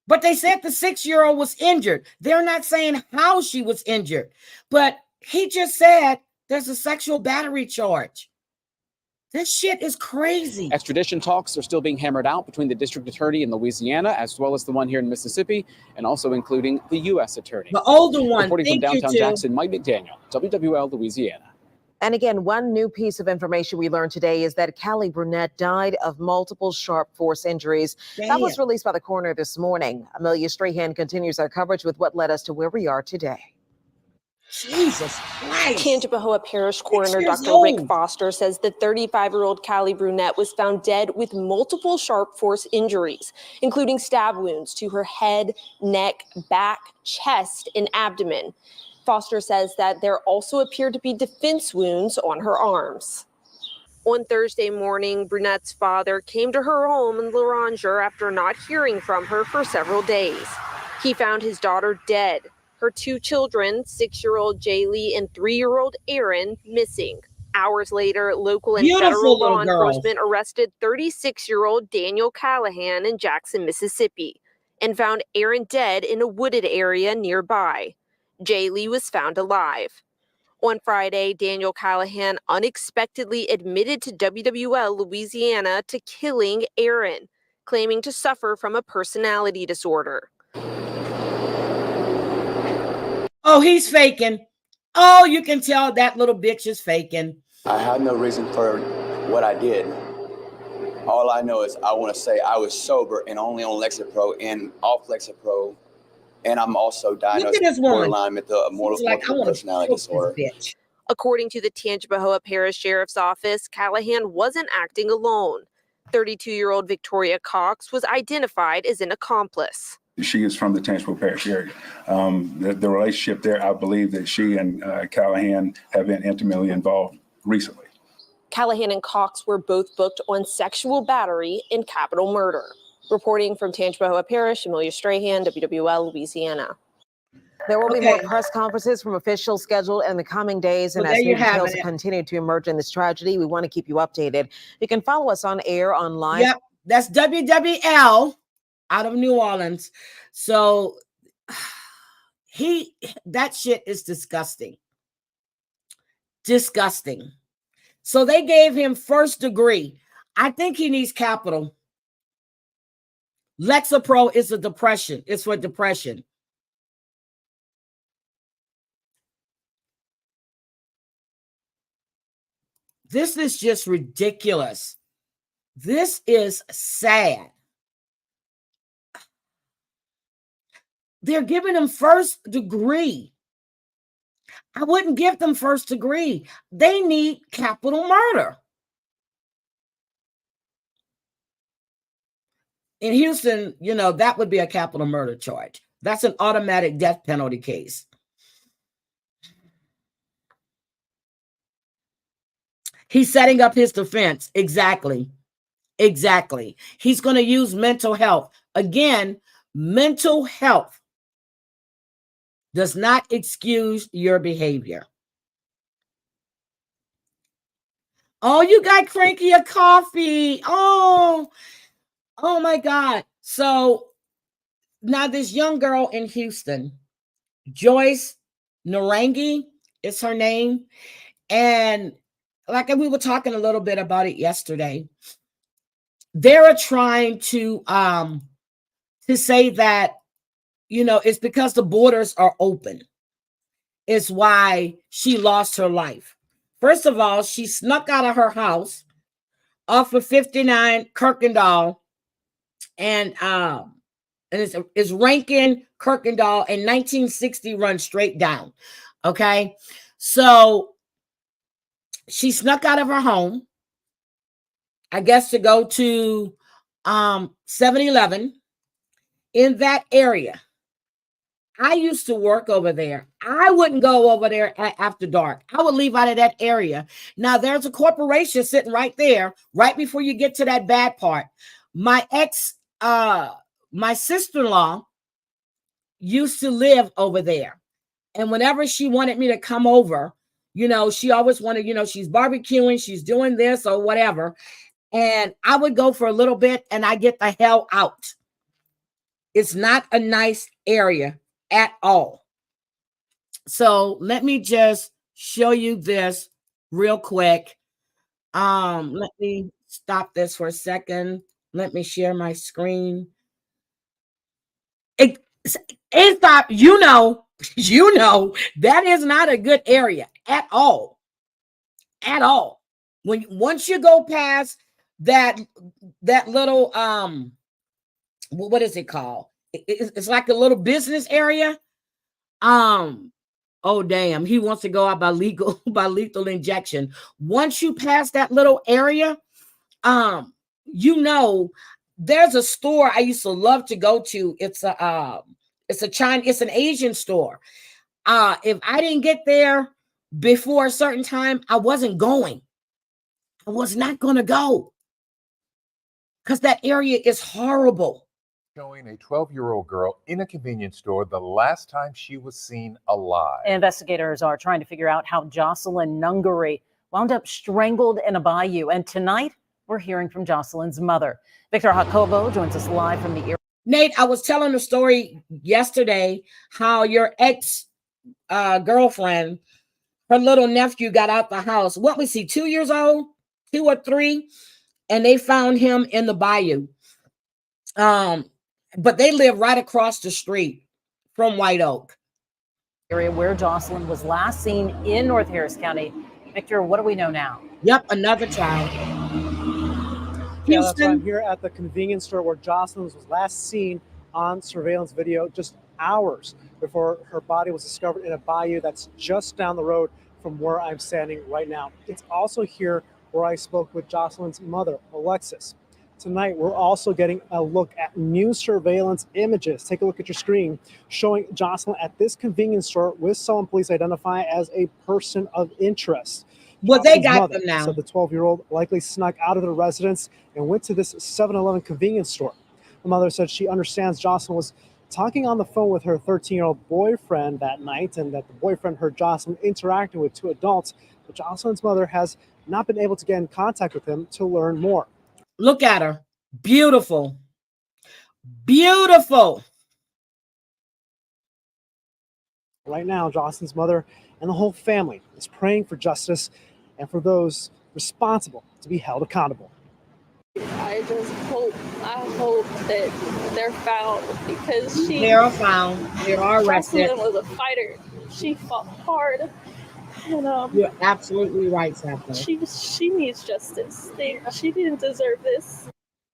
But they said the 6-year-old was injured. They're not saying how she was injured, but he just said there's a sexual battery charge. This shit is crazy. Extradition talks are still being hammered out between the district attorney in Louisiana as well as the one here in Mississippi, and also including the U.S. attorney. The older one. Reporting from Thank you, downtown too. Jackson, Mike McDaniel, WWL Louisiana. And again, one new piece of information we learned today is that Callie Brunette died of multiple sharp force injuries. That was released by the coroner this morning. Amelia Strahan continues our coverage with what led us to where we are today. Jesus Christ. Tangipahoa Parish Coroner 6 years Dr. Rick old. Foster says the 35-year-old Callie Brunette was found dead with multiple sharp force injuries, including stab wounds to her head, neck, back, chest, and abdomen. Foster says that there also appeared to be defense wounds on her arms. On Thursday morning, Brunette's father came to her home in Laranja after not hearing from her for several days. He found his daughter dead, her 2 children, 6-year-old Jaylee and 3-year-old Aaron, missing. Hours later, local and Beautiful federal law little girls. enforcement arrested 36-year-old Daniel Callihan in Jackson, Mississippi, and found Aaron dead in a wooded area nearby. Jaylee was found alive. On Friday, Daniel Callihan unexpectedly admitted to WWL Louisiana to killing Aaron, claiming to suffer from a personality disorder. Oh, he's faking. Oh, you can tell that little bitch is faking. I had no reason for what I did. All I know is I want to say I was sober and only on Lexapro and off Lexapro. And I'm also diagnosed with borderline with a multiple personality disorder. According to the Tangipahoa Parish Sheriff's Office, Callihan wasn't acting alone. 32-year-old Victoria Cox was identified as an accomplice. She is from the Tangipahoa Parish area. The relationship there, I believe that she and Callihan have been intimately involved recently. Callihan and Cox were both booked on sexual battery and capital murder. Reporting from Tangipahoa Parish, Amelia Strahan, WWL Louisiana. There will be more press conferences from officials scheduled in the coming days. And Well, as there new you have details it. continue to emerge in this tragedy, we want to keep you updated. You can follow us on air, online. Yep, that's WWL out of New Orleans. So that shit is disgusting. Disgusting. So they gave him first degree. I think he needs capital. Lexapro is a depression. It's for depression. This is just ridiculous. This is sad. They're giving him first degree. I wouldn't give them first degree. They need capital murder. In Houston, you know, that would be a capital murder charge. That's an automatic death penalty case. He's setting up his defense. Exactly. Exactly. He's going to use mental health. Again, mental health does not excuse your behavior. Oh, you got Frankie a coffee. Oh my God. So now this young girl in Houston, Joyce Narangi is her name. And like we were talking a little bit about it yesterday, they're trying to say that, you know, it's because the borders are open. It's why she lost her life. First of all, she snuck out of her house off of 59 Kirkendall, and it's Rankin Kirkendall, and 1960 runs straight down. Okay, so she snuck out of her home, I guess, to go to 7-Eleven in that area. I used to work over there. I wouldn't go over there after dark. I would leave out of that area. Now, there's a corporation sitting right there, right before you get to that bad part. My sister-in-law used to live over there. And whenever she wanted me to come over, you know, she always wanted, you know, she's barbecuing, she's doing this or whatever. And I would go for a little bit and I get the hell out. It's not a nice area at all. So let me just show you this real quick. Let me stop this for a second. Let me share my screen. It stop. You know, that is not a good area at all. At all. Once you go past that little what is it called? It's like a little business area. Oh damn, he wants to go out by lethal injection. Once you pass that little area, you know, there's a store I used to love to go to. It's an Asian store. If I didn't get there before a certain time, I wasn't going. I was not going to go because that area is horrible. Showing a 12-year-old girl in a convenience store the last time she was seen alive. Investigators are trying to figure out how Jocelyn Nungary wound up strangled in a bayou. And tonight, we're hearing from Jocelyn's mother. Victor Jacobo joins us live from the area. Nate, I was telling the story yesterday how your ex-girlfriend, her little nephew got out the house. What was he, 2 years old? 2 or 3? And they found him in the bayou. But they live right across the street from White Oak. Area where Jocelyn was last seen in North Harris County. Victor, what do we know now? Yep, another child. Yeah, that's right. I'm here at the convenience store where Jocelyn was last seen on surveillance video just hours before her body was discovered in a bayou that's just down the road from where I'm standing right now. It's also here where I spoke with Jocelyn's mother, Alexis. Tonight, we're also getting a look at new surveillance images. Take a look at your screen showing Jocelyn at this convenience store with someone police identify as a person of interest. Well, they got them now. So the 12-year-old likely snuck out of the residence and went to this 7-Eleven convenience store. The mother said she understands Jocelyn was talking on the phone with her 13-year-old boyfriend that night and that the boyfriend heard Jocelyn interacting with 2 adults, but Jocelyn's mother has not been able to get in contact with him to learn more. Look at her. Beautiful. Beautiful. Right now, Jocelyn's mother and the whole family is praying for justice and for those responsible to be held accountable. I hope that they're found because They are found. They are arrested. Jocelyn was a fighter. She fought hard. And You're absolutely right, Sapphire. she needs justice. She didn't deserve this.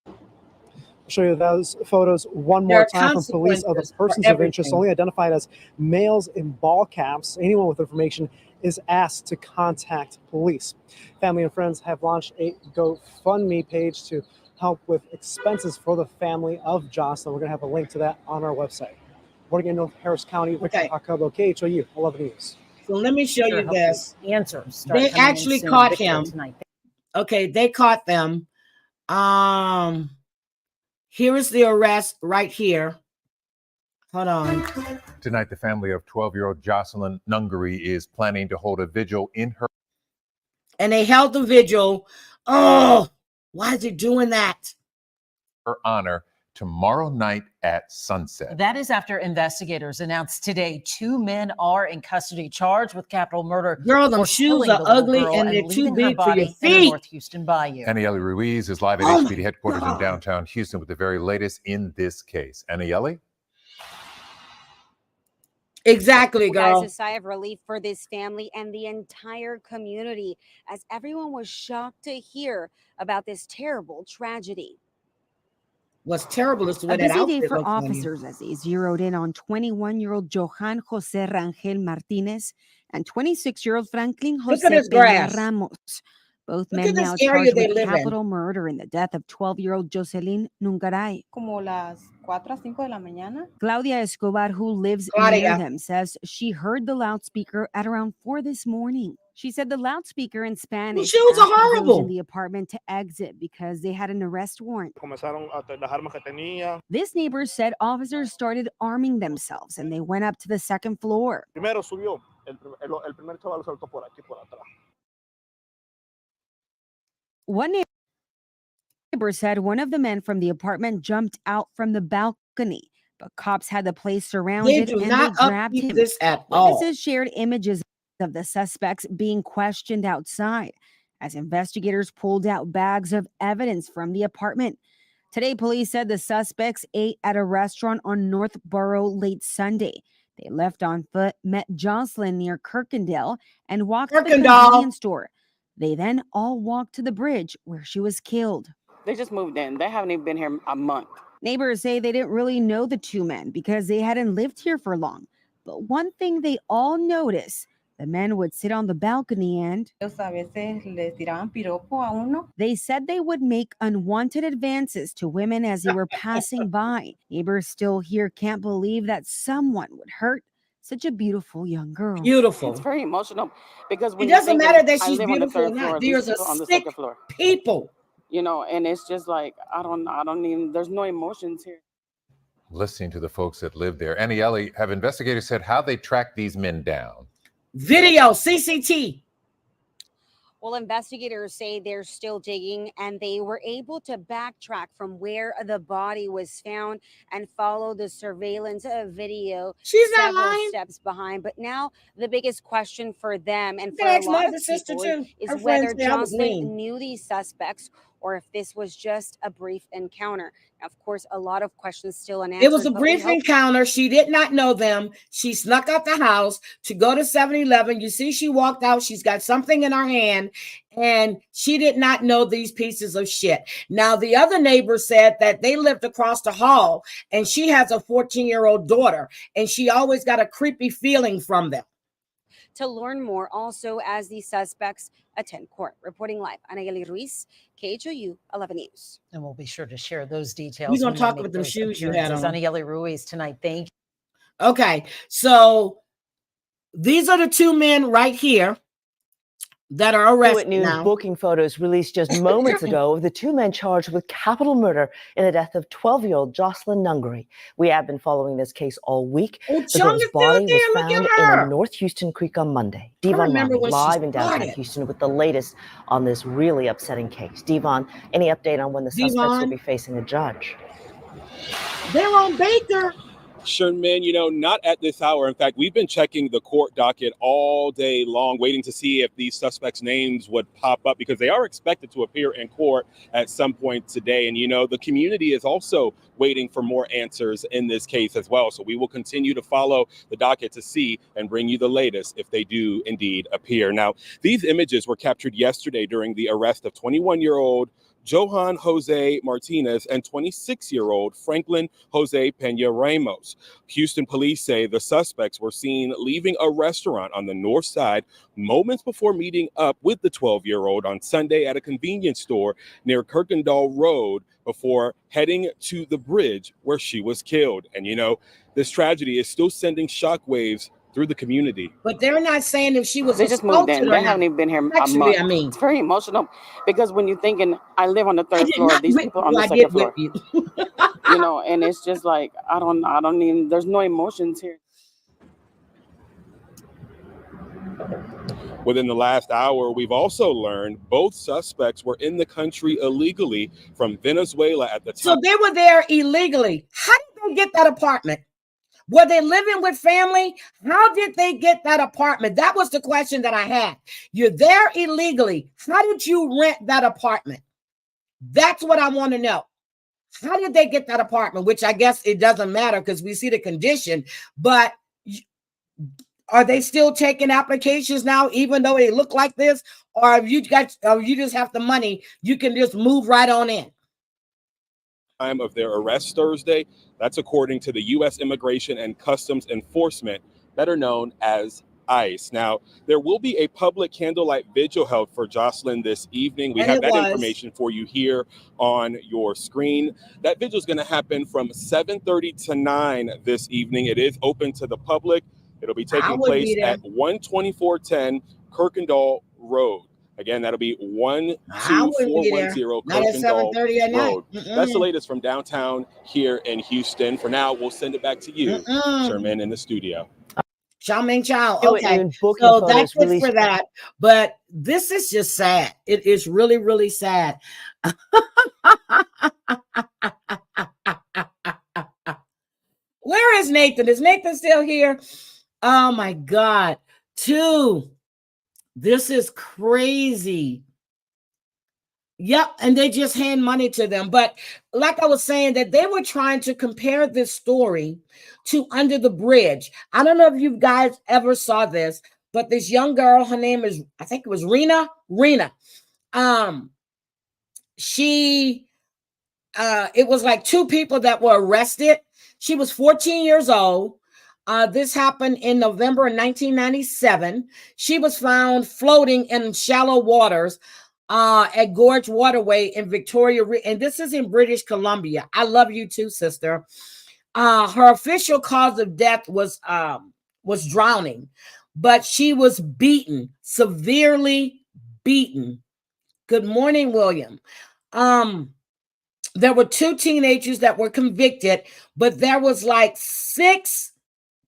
I'll show you those photos one more time from police of the persons of interest, only identified as males in ball caps. Anyone with information is asked to contact police. Family and friends have launched a GoFundMe page to help with expenses for the family of Jocelyn. We're going to have a link to that on our website. Reporting in North Harris County, Victor Jacobo, KHOU 11 News. So let me show you this. Answers. They actually caught him. Okay, they caught them. Here is the arrest right here. Hold on. Tonight, the family of 12-year-old Jocelyn Nungary is planning to hold a vigil in her. And they held the vigil. Oh, why is it doing that? Her honor tomorrow night at sunset. That is after investigators announced today 2 men are in custody charged with capital murder. Girl, them shoes are ugly and they're too big for your feet. North Houston Bayou. Aniele Ruiz is live at HPD headquarters in downtown Houston with the very latest in this case. Aniele? Exactly, girl. Guys, a sigh of relief for this family and the entire community as everyone was shocked to hear about this terrible tragedy. What's terrible is the way A that busy outfit day for looks on you. officers as they zeroed in on 21-year-old Johan Jose Rangel Martinez and 26-year-old Franklin Look Jose at this Peña grass. Ramos. Both Look men at this now area charged they with live in. capital murder in the death of 12-year-old Jocelyn Nungaray. Como las 4 a 5 de la mañana. Claudia Escobar, who lives Claudia. near them, says she heard the loudspeaker at around 4 this morning. She said the loudspeaker in Spanish shoes are asked those horrible. in the apartment to exit because they had an arrest warrant. Comenzaron las armas que tenía. This neighbor said officers started arming themselves and they went up to the second floor. Primero subió. El primer chaval saltó por aquí, por atrás. One neighbor said one of the men from the apartment jumped out from the balcony, but cops had the place surrounded do and not they grabbed upkeep him. this at all. Witnesses shared images of the suspects being questioned outside as investigators pulled out bags of evidence from the apartment. Today, police said the suspects ate at a restaurant on Northborough late Sunday. They left on foot, met Jocelyn near Kirkendall, and walked to the convenience store. They then all walked to the bridge where she was killed. They just moved in. They haven't even been here a month. Neighbors say they didn't really know the 2 men because they hadn't lived here for long. But one thing they all noticed, the men would sit on the balcony and they said they would make unwanted advances to women as they were passing by. Neighbors still here can't believe that someone would hurt such a beautiful young girl. Beautiful. It's very emotional because It when you doesn't think matter of- that I she's live on the beautiful or third floor, not. these There's a people on the sick second floor. people. You know, and it's just like I don't even. There's no emotions here. Listening to the folks that live there. Aniele, have investigators said how they tracked these men down? Video, CCT. Well, investigators say they're still digging and they were able to backtrack from where the body was found and follow the surveillance video. She's not several lying. steps behind. But now the biggest question for them and You for can a ask my lot other of sister people too. is Her friends whether say I was Jocelyn mean. knew these suspects or if this was just a brief encounter. Now, of course, a lot of questions still unanswered. It was a but we brief hope encounter. She did not know them. She snuck out the house to go to 7-Eleven. You see, she walked out. She's got something in her hand, and she did not know these pieces of shit. Now, the other neighbor said that they lived across the hall, and she has a 14-year-old daughter, and she always got a creepy feeling from them. to learn more also as the suspects attend court. Reporting live, Aniele Ruiz, KHOU 11 News. And we'll be sure to share those details. We're gonna when they talk make about them those shoes you had appearances. on. Aniele Ruiz tonight. Thank you. Okay, so these are the 2 men right here that are arrested News now. booking photos released just moments ago of the 2 men charged with capital murder in the death of 12-year-old Jocelyn Nungary. We have been following this case all week. The girl's body was found in a North Houston creek on Monday. Devon remember Lonnie when she live in downtown started. Houston with the latest on this really upsetting case. Devon, any update on when the suspects will Devon? be facing a judge? They're on Baker. Sherman, not at this hour. In fact, we've been checking the court docket all day long, waiting to see if these suspects' names would pop up because they are expected to appear in court at some point today. And, the community is also waiting for more answers in this case as well. So we will continue to follow the docket to see and bring you the latest if they do indeed appear. Now, these images were captured yesterday during the arrest of 21-year-old Johan Jose Martinez and 26-year-old Franklin Jose Pena Ramos. Houston police say the suspects were seen leaving a restaurant on the north side moments before meeting up with the 12-year-old on Sunday at a convenience store near Kirkendall Road before heading to the bridge where she was killed. And, this tragedy is still sending shockwaves through the community. But they're not saying if she was They just moved in. They haven't even been here a month. It's very emotional because when you're thinking, I live on the third floor, these people are on the second floor. And it's just like, I don't even, there's no emotions here. Within the last hour, we've also learned both suspects were in the country illegally from Venezuela at the time. So they were there illegally. How did they get that apartment? Were they living with family? How did they get that apartment? That was the question that I had. You're there illegally. How did you rent that apartment? That's what I want to know. How did they get that apartment? Which I guess it doesn't matter because we see the condition. But are they still taking applications now, even though they look like this? Or if you just have the money, you can just move right on in? Time of their arrest Thursday. That's according to the U.S. Immigration and Customs Enforcement, better known as ICE. Now, there will be a public candlelight vigil held for Jocelyn this evening. We have that information for you here on your screen. That vigil is going to happen from 7:30 to 9 this evening. It is open to the public. It'll be taking place at 12410 Kirkendall Road. Again, that'll be 12410 Kirkendall Road. That's the latest from downtown here in Houston. For now, we'll send it back to you, Sherman, in the studio. Xiaoming Chow. Okay, so that's it for that. But this is just sad. It is really, really sad. Where is Nathan? Is Nathan still here? Oh my God. This is crazy. Yep, and they just hand money to them. But like I was saying, that they were trying to compare this story to Under the Bridge. I don't know if you guys ever saw this, but this young girl, her name is, I think it was Rena. It was like two people that were arrested. She was 14 years old. This happened in November of 1997. She was found floating in shallow waters at Gorge Waterway in Victoria, and this is in British Columbia. I love you too, sister. Her official cause of death was drowning, but she was beaten, severely beaten. Good morning, William. There were two teenagers that were convicted, but there was like 6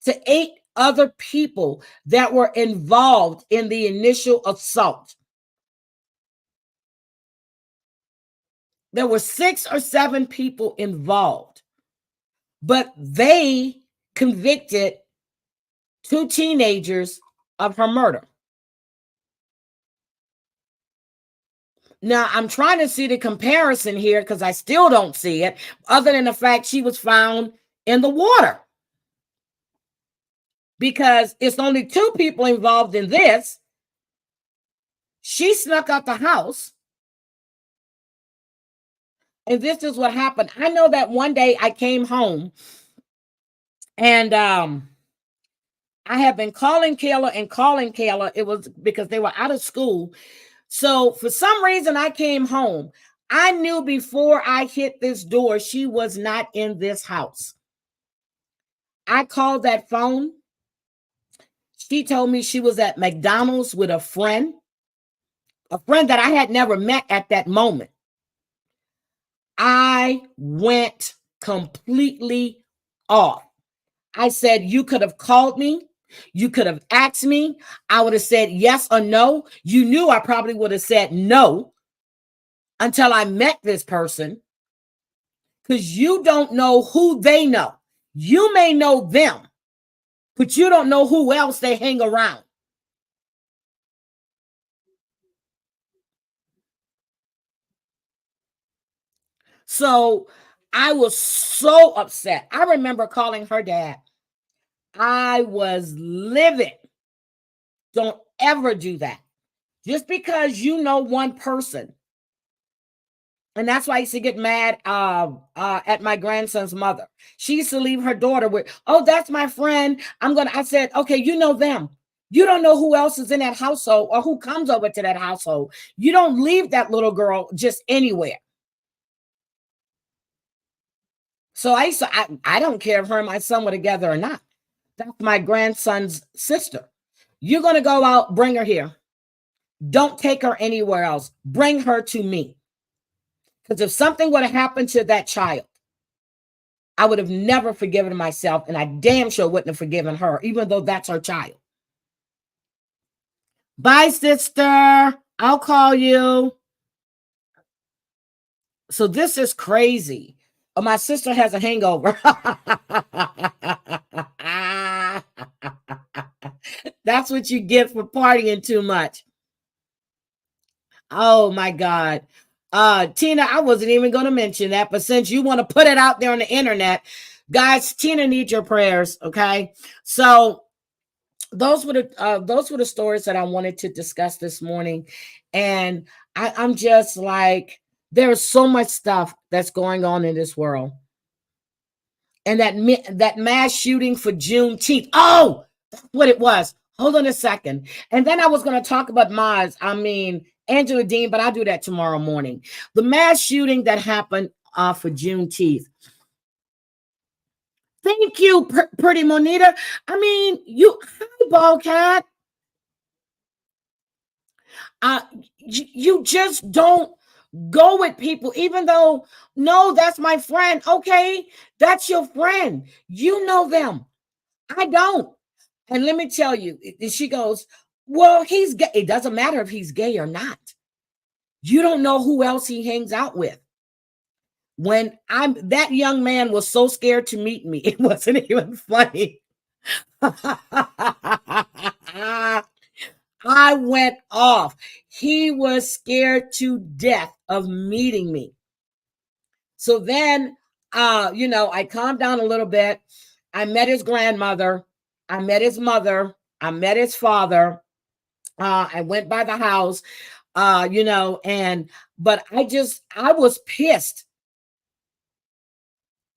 to 8 other people that were involved in the initial assault. There were 6 or 7 people involved, but they convicted 2 teenagers of her murder. Now, I'm trying to see the comparison here because I still don't see it, other than the fact she was found in the water. Because it's only 2 people involved in this. She snuck out the house. And this is what happened. I know that one day I came home and I have been calling Kayla. It was because they were out of school. So for some reason I came home. I knew before I hit this door, she was not in this house. I called that phone. She told me she was at McDonald's with a friend that I had never met at that moment. I went completely off. I said, you could have called me. You could have asked me. I would have said yes or no. You knew I probably would have said no until I met this person, because you don't know who they know. You may know them, but you don't know who else they hang around. So I was so upset. I remember calling her dad. I was livid. Don't ever do that. Just because you know one person. And that's why I used to get mad at my grandson's mother. She used to leave her daughter with, oh, that's my friend. I said, okay, you know them. You don't know who else is in that household or who comes over to that household. You don't leave that little girl just anywhere. So I don't care if her and my son were together or not. That's my grandson's sister. You're going to go out, bring her here. Don't take her anywhere else. Bring her to me. Because if something would have happened to that child, I would have never forgiven myself, and I damn sure wouldn't have forgiven her, even though that's her child. Bye, sister. I'll call you. So this is crazy. Oh, my sister has a hangover. That's what you get for partying too much. Oh my God. Tina, I wasn't even going to mention that, but since you want to put it out there on the internet, guys, Tina needs your prayers. Okay. So those were the stories that I wanted to discuss this morning. And I'm just like, there's so much stuff that's going on in this world. And that mass shooting for Juneteenth. Oh, that's what it was. Hold on a second. And then I was going to talk about Angela Dean, but I'll do that tomorrow morning. The mass shooting that happened for Juneteenth. Thank you, Pretty Monita. Hi, ball cat. You just don't go with people, even though, no, that's my friend. Okay, that's your friend. You know them. I don't. And let me tell you, she goes, well, he's gay. It doesn't matter if he's gay or not. You don't know who else he hangs out with. When that young man was so scared to meet me, it wasn't even funny. I went off. He was scared to death of meeting me. So then, I calmed down a little bit. I met his grandmother. I met his mother. I met his father. I went by the house, but I was pissed.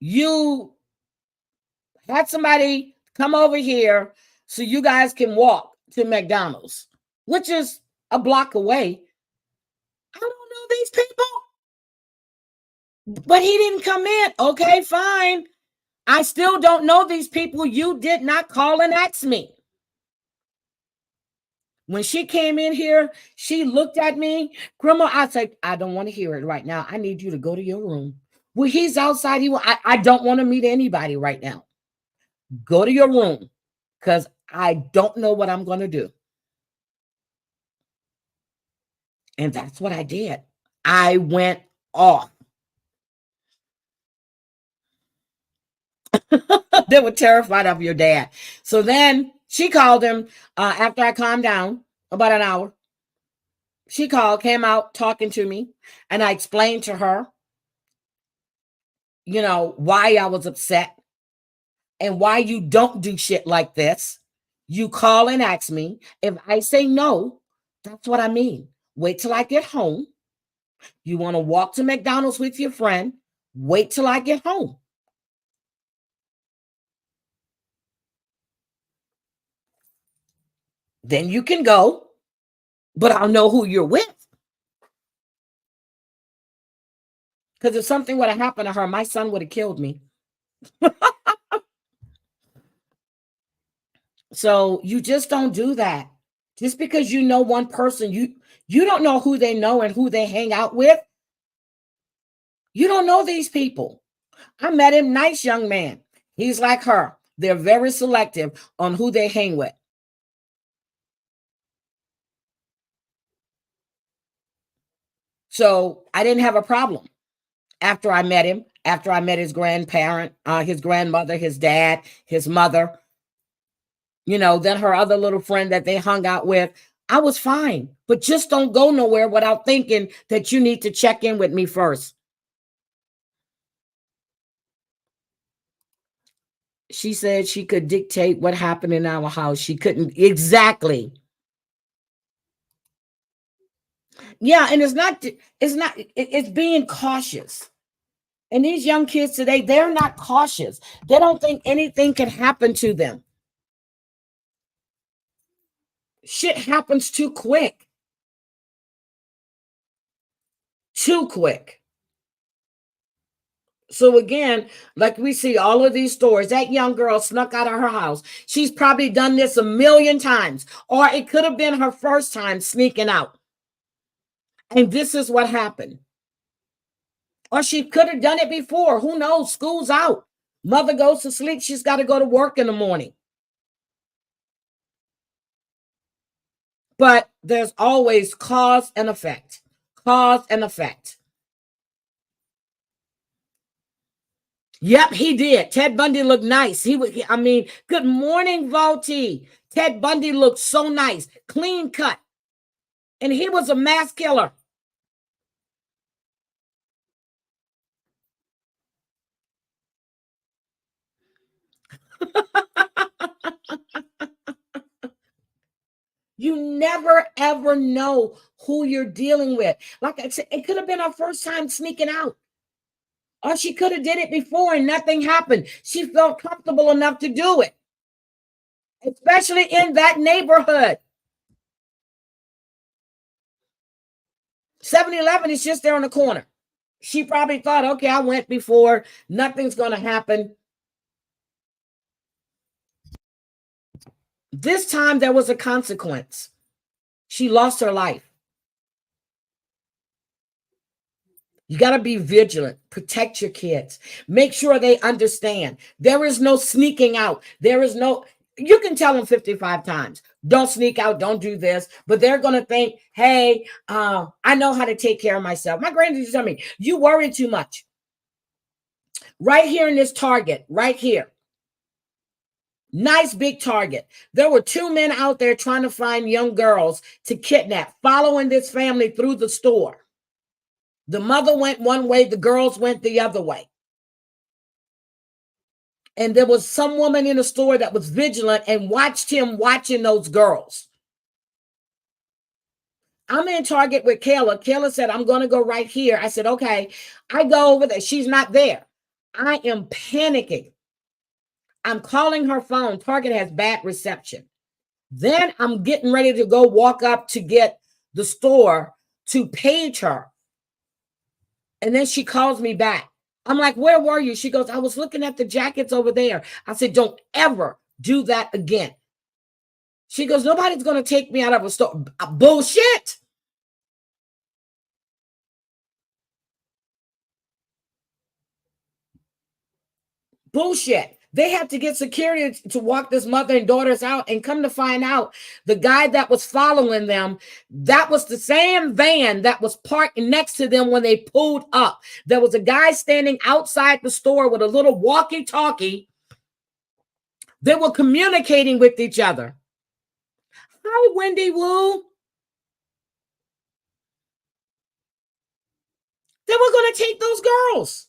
You had somebody come over here so you guys can walk to McDonald's, which is a block away. I don't know these people. But he didn't come in. Okay, fine. I still don't know these people. You did not call and ask me. When she came in here, she looked at me. Grandma, I said, I don't want to hear it right now. I need you to go to your room. Well, he's outside. I don't want to meet anybody right now. Go to your room because I don't know what I'm going to do. And that's what I did. I went off. They were terrified of your dad. So then she called him after I calmed down, about an hour. She called, came out talking to me, and I explained to her, why I was upset and why you don't do shit like this. You call and ask me. If I say no, that's what I mean. Wait till I get home. You want to walk to McDonald's with your friend, wait till I get home. Then you can go, but I'll know who you're with. Because if something would have happened to her, my son would have killed me. So you just don't do that. Just because you know one person, you don't know who they know and who they hang out with. You don't know these people. I met him, nice young man. He's like her. They're very selective on who they hang with. So I didn't have a problem after I met him. after I met his grandparent, his grandmother, his dad, his mother, then her other little friend that they hung out with. I was fine, but just don't go nowhere without thinking that you need to check in with me first. She said she could dictate what happened in our house. She couldn't. Exactly. Yeah, and it's being cautious. And these young kids today, they're not cautious. They don't think anything can happen to them. Shit happens too quick. Too quick. So again, like we see all of these stories, that young girl snuck out of her house. She's probably done this a million times, or it could have been her first time sneaking out. And this is what happened. Or she could have done it before. Who knows? School's out. Mother goes to sleep. She's got to go to work in the morning. But there's always cause and effect. Cause and effect. Yep, he did. Ted Bundy looked nice. Good morning, Volti. Ted Bundy looked so nice, clean cut. And he was a mass killer. You never, ever know who you're dealing with. Like I said, it could have been her first time sneaking out. Or she could have did it before and nothing happened. She felt comfortable enough to do it. Especially in that neighborhood. 7-Eleven is just there on the corner. She probably thought, okay, I went before. Nothing's going to happen. This time there was a consequence. She lost her life. You got to be vigilant. Protect your kids. Make sure they understand. There is no sneaking out. You can tell them 55 times, don't sneak out, don't do this. But they're going to think, hey, I know how to take care of myself. My granddad used to tell me, you worry too much. Right here in this Target, right here. Nice big Target. There were 2 men out there trying to find young girls to kidnap, following this family through the store. The mother went one way, the girls went the other way. And there was some woman in the store that was vigilant and watched him watching those girls. I'm in Target with Kayla. Kayla said, I'm going to go right here. I said, okay. I go over there. She's not there. I am panicking. I'm calling her phone. Target has bad reception. Then I'm getting ready to go walk up to get the store to page her. And then she calls me back. I'm like, where were you? She goes, I was looking at the jackets over there. I said, don't ever do that again. She goes, nobody's going to take me out of a store. Bullshit. Bullshit. They had to get security to walk this mother and daughters out, and come to find out the guy that was following them, that was the same van that was parked next to them when they pulled up. There was a guy standing outside the store with a little walkie-talkie. They were communicating with each other. Hi, Wendy Wu. They were going to take those girls.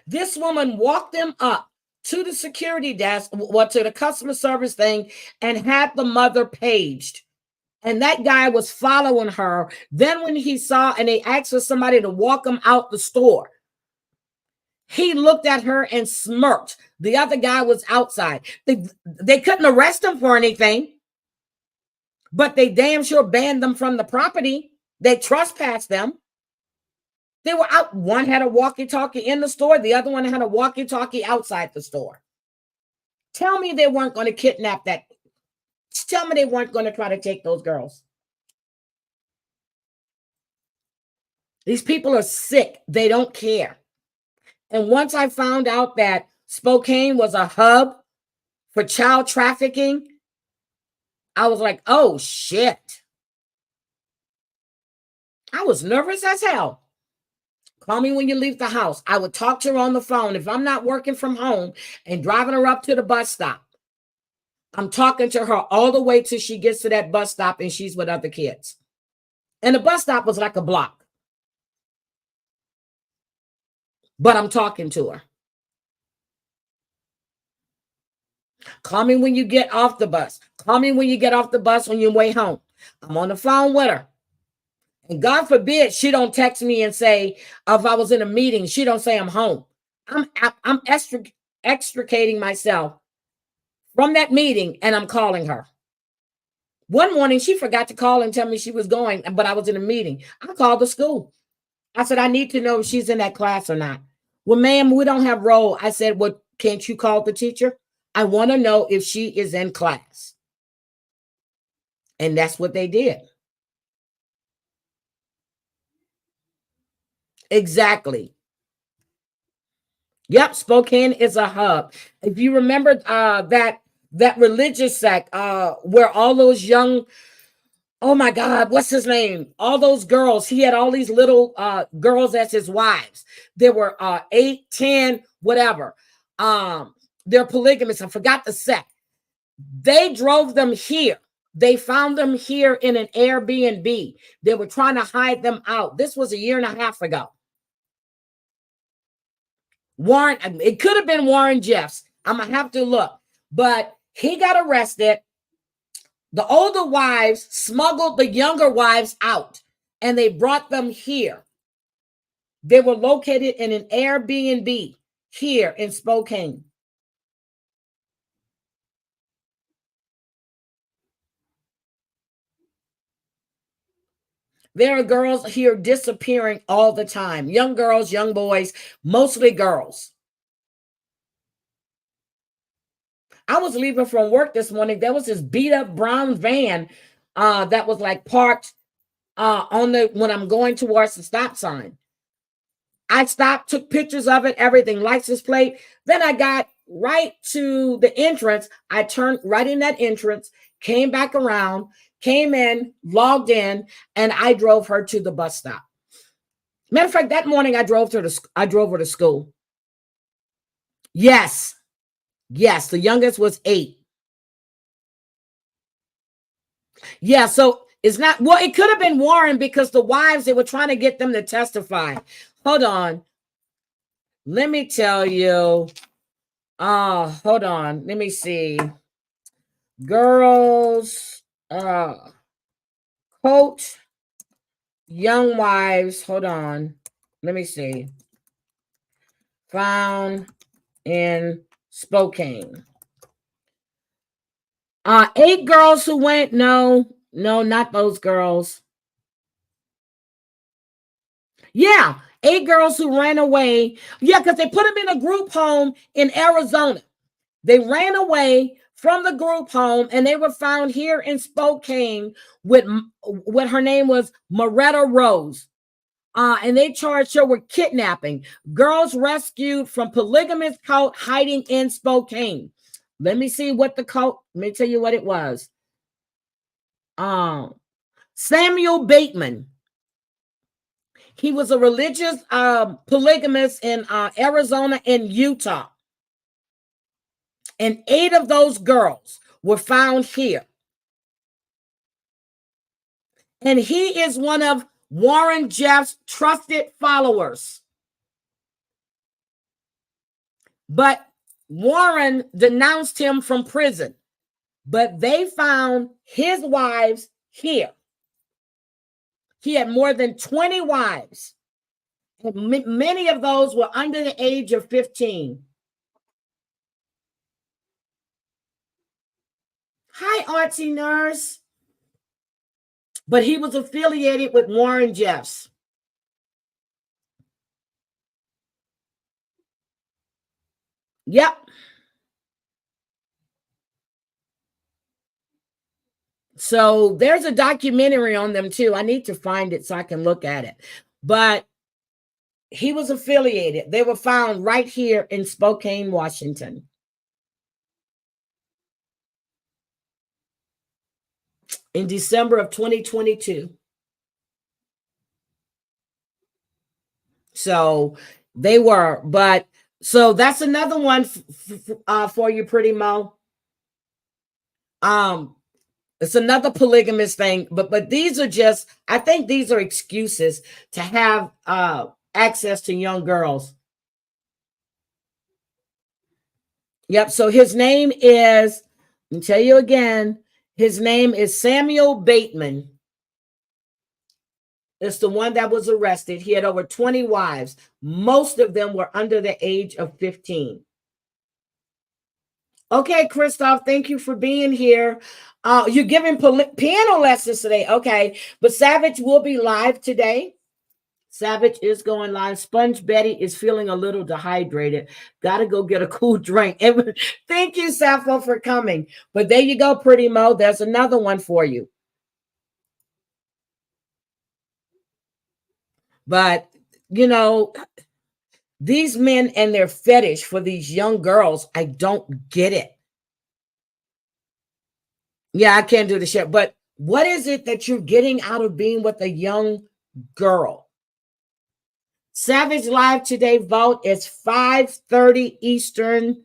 This woman walked them up to the security desk, to the customer service thing, and had the mother paged. And that guy was following her. Then when he saw, and they asked for somebody to walk him out the store, he looked at her and smirked. The other guy was outside. They couldn't arrest him for anything, but they damn sure banned them from the property. They trespassed them. They were out. One had a walkie-talkie in the store. The other one had a walkie-talkie outside the store. Tell me they weren't going to kidnap that. Tell me they weren't going to try to take those girls. These people are sick. They don't care. And once I found out that Spokane was a hub for child trafficking, I was like, oh, shit. I was nervous as hell. Call me when you leave the house. I would talk to her on the phone. If I'm not working from home and driving her up to the bus stop, I'm talking to her all the way till she gets to that bus stop and she's with other kids. And the bus stop was like a block. But I'm talking to her. Call me when you get off the bus. Call me when you get off the bus on your way home. I'm on the phone with her. And God forbid she don't text me and say, if I was in a meeting, she don't say I'm home. I'm extricating myself from that meeting and I'm calling her. One morning she forgot to call and tell me she was going, but I was in a meeting. I called the school. I said, I need to know if she's in that class or not. Well, ma'am, we don't have roll. I said, well, can't you call the teacher? I want to know if she is in class. And that's what they did. Exactly. Yep, Spokane is a hub. If you remember that religious sect where all those young, oh my God, what's his name? All those girls, he had all these little girls as his wives. There were 8, 10, whatever. They're polygamous. I forgot the sect. They drove them here. They found them here in an Airbnb. They were trying to hide them out. This was a year and a half ago. Warren, it could have been Warren Jeffs. I'm going to have to look. But he got arrested. The older wives smuggled the younger wives out, and they brought them here. They were located in an Airbnb here in Spokane. There are girls here disappearing all the time. Young girls, young boys, mostly girls. I was leaving from work this morning. There was this beat up brown van that was like parked when I'm going towards the stop sign. I stopped, took pictures of it, everything, license plate. Then I got right to the entrance. I turned right in that entrance, came back around, came in, logged in, and I drove her to the bus stop. Matter of fact, that morning I drove her to school. Yes, the youngest was 8. Yeah, so it's not, well, it could have been Warren because the wives, they were trying to get them to testify. Hold on. Let me tell you. Hold on. Let me see. Girls, quote, young wives. Hold on. Let me see. Found in Spokane. 8 girls who went. No, not those girls. Yeah, 8 girls who ran away. Yeah, because they put them in a group home in Arizona. They ran away from the group home and they were found here in Spokane with what her name was, Moretta Rose. And they charged her with kidnapping. Girls rescued from polygamous cult hiding in Spokane. Let me see what the cult, let me tell you what it was. Samuel Bateman. He was a religious polygamist in Arizona and Utah. And 8 of those girls were found here. And he is one of Warren Jeff's trusted followers. But Warren denounced him from prison. But they found his wives here. He had more than 20 wives. And many of those were under the age of 15. Hi, artsy nurse. But he was affiliated with Warren Jeffs. Yep. So there's a documentary on them too. I need to find it so I can look at it. But he was affiliated. They were found right here in Spokane, Washington. In December of 2022. So they were, but so that's another one for you, Pretty Mo. It's another polygamous thing, but these are just, I think these are excuses to have access to young girls. Yep. So his name is, let me tell you again, his name is Samuel Bateman. It's the one that was arrested. He had over 20 wives. Most of them were under the age of 15. Okay, Christoph, thank you for being here. You're giving piano lessons today. Okay, but Savage will be live today. Savage is going live. Sponge Betty is feeling a little dehydrated. Got to go get a cool drink. Thank you, Sappho, for coming. But there you go, Pretty Mo. There's another one for you. But, you know, these men and their fetish for these young girls, I don't get it. Yeah, I can't do the shit. But what is it that you're getting out of being with a young girl? Savage Live today vote is 5:30 Eastern,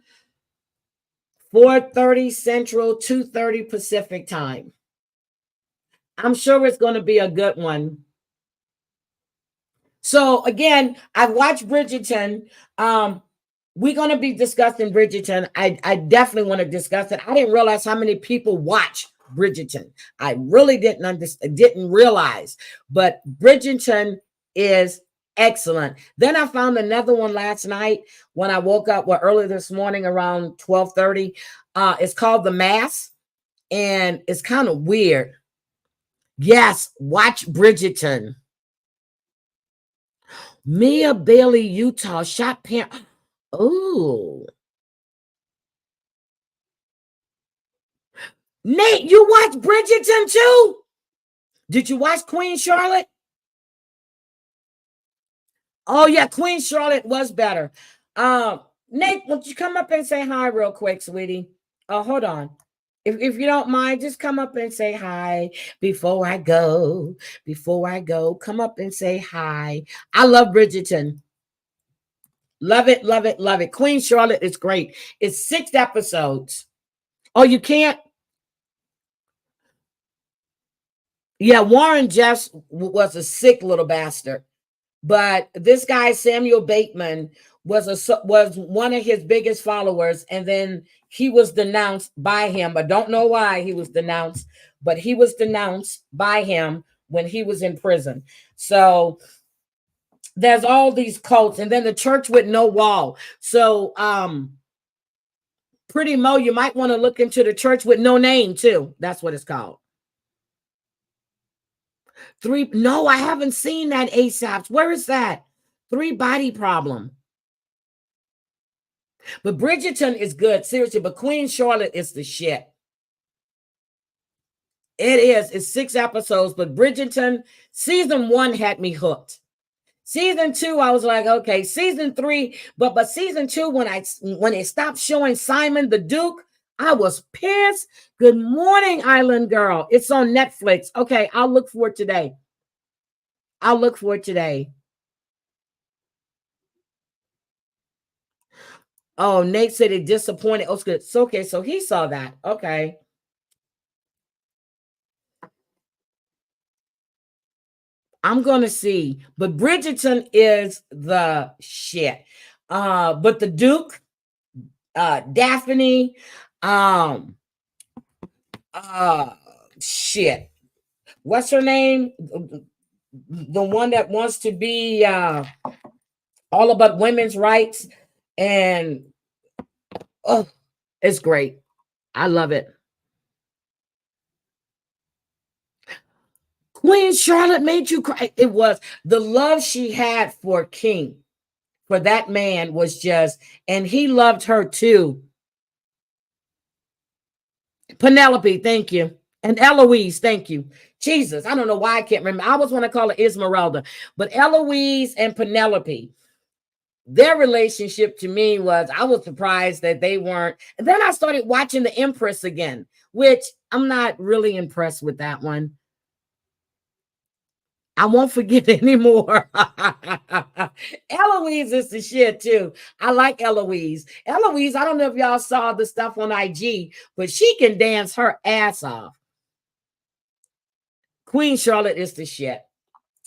4:30 Central, 2:30 Pacific time. I'm sure it's going to be a good one. So again, I've watched Bridgerton. We're going to be discussing Bridgerton. I definitely want to discuss it. I didn't realize how many people watch Bridgerton. I really didn't realize. But Bridgerton is excellent. Then I found another one last night when I woke up, early this morning around 12:30. It's called The Mask, and it's kind of weird. Yes, watch Bridgerton. Mia Bailey, Utah, shot parent. Oh. Nate, you watch Bridgerton too? Did you watch Queen Charlotte? Oh, yeah, Queen Charlotte was better. Nate, won't you come up and say hi real quick, sweetie? Oh, hold on. If you don't mind, just come up and say hi before I go. Before I go, come up and say hi. I love Bridgerton. Love it, love it, love it. Queen Charlotte is great. It's 6 episodes. Oh, you can't? Yeah, Warren Jeffs was a sick little bastard. But this guy, Samuel Bateman, was one of his biggest followers. And then he was denounced by him. I don't know why he was denounced, but he was denounced by him when he was in prison. So there's all these cults. And then the church with no wall. So Pretty Mo, you might want to look into the church with no name too. That's what it's called. No, I haven't seen that ASAP's. Where is that? 3 Body Problem. But Bridgerton is good, seriously. But Queen Charlotte is the shit. It is. It's 6 episodes. But Bridgerton, season 1 had me hooked. Season 2, I was like, okay. Season 3, but season 2, when it stopped showing Simon the Duke, I was pissed. Good morning, Island Girl. It's on Netflix. Okay, I'll look for it today. I'll look for it today. Oh, Nate said it disappointed. Oh, it's okay. So he saw that. Okay. I'm going to see. But Bridgerton is the shit. But the Duke, Daphne, shit. What's her name? The one that wants to be all about women's rights. And oh, it's great. I love it. Queen Charlotte made you cry. It was the love she had for King, for that man was just, and he loved her too. Penelope, thank you. And Eloise, thank you. Jesus, I don't know why I can't remember. I always want to call her Esmeralda, but Eloise and Penelope, their relationship to me was, I was surprised that they weren't. And then I started watching The Empress again, which I'm not really impressed with that one. I won't forget anymore. Eloise is the shit too. I like Eloise. Eloise, I don't know if y'all saw the stuff on IG, but she can dance her ass off. Queen Charlotte is the shit.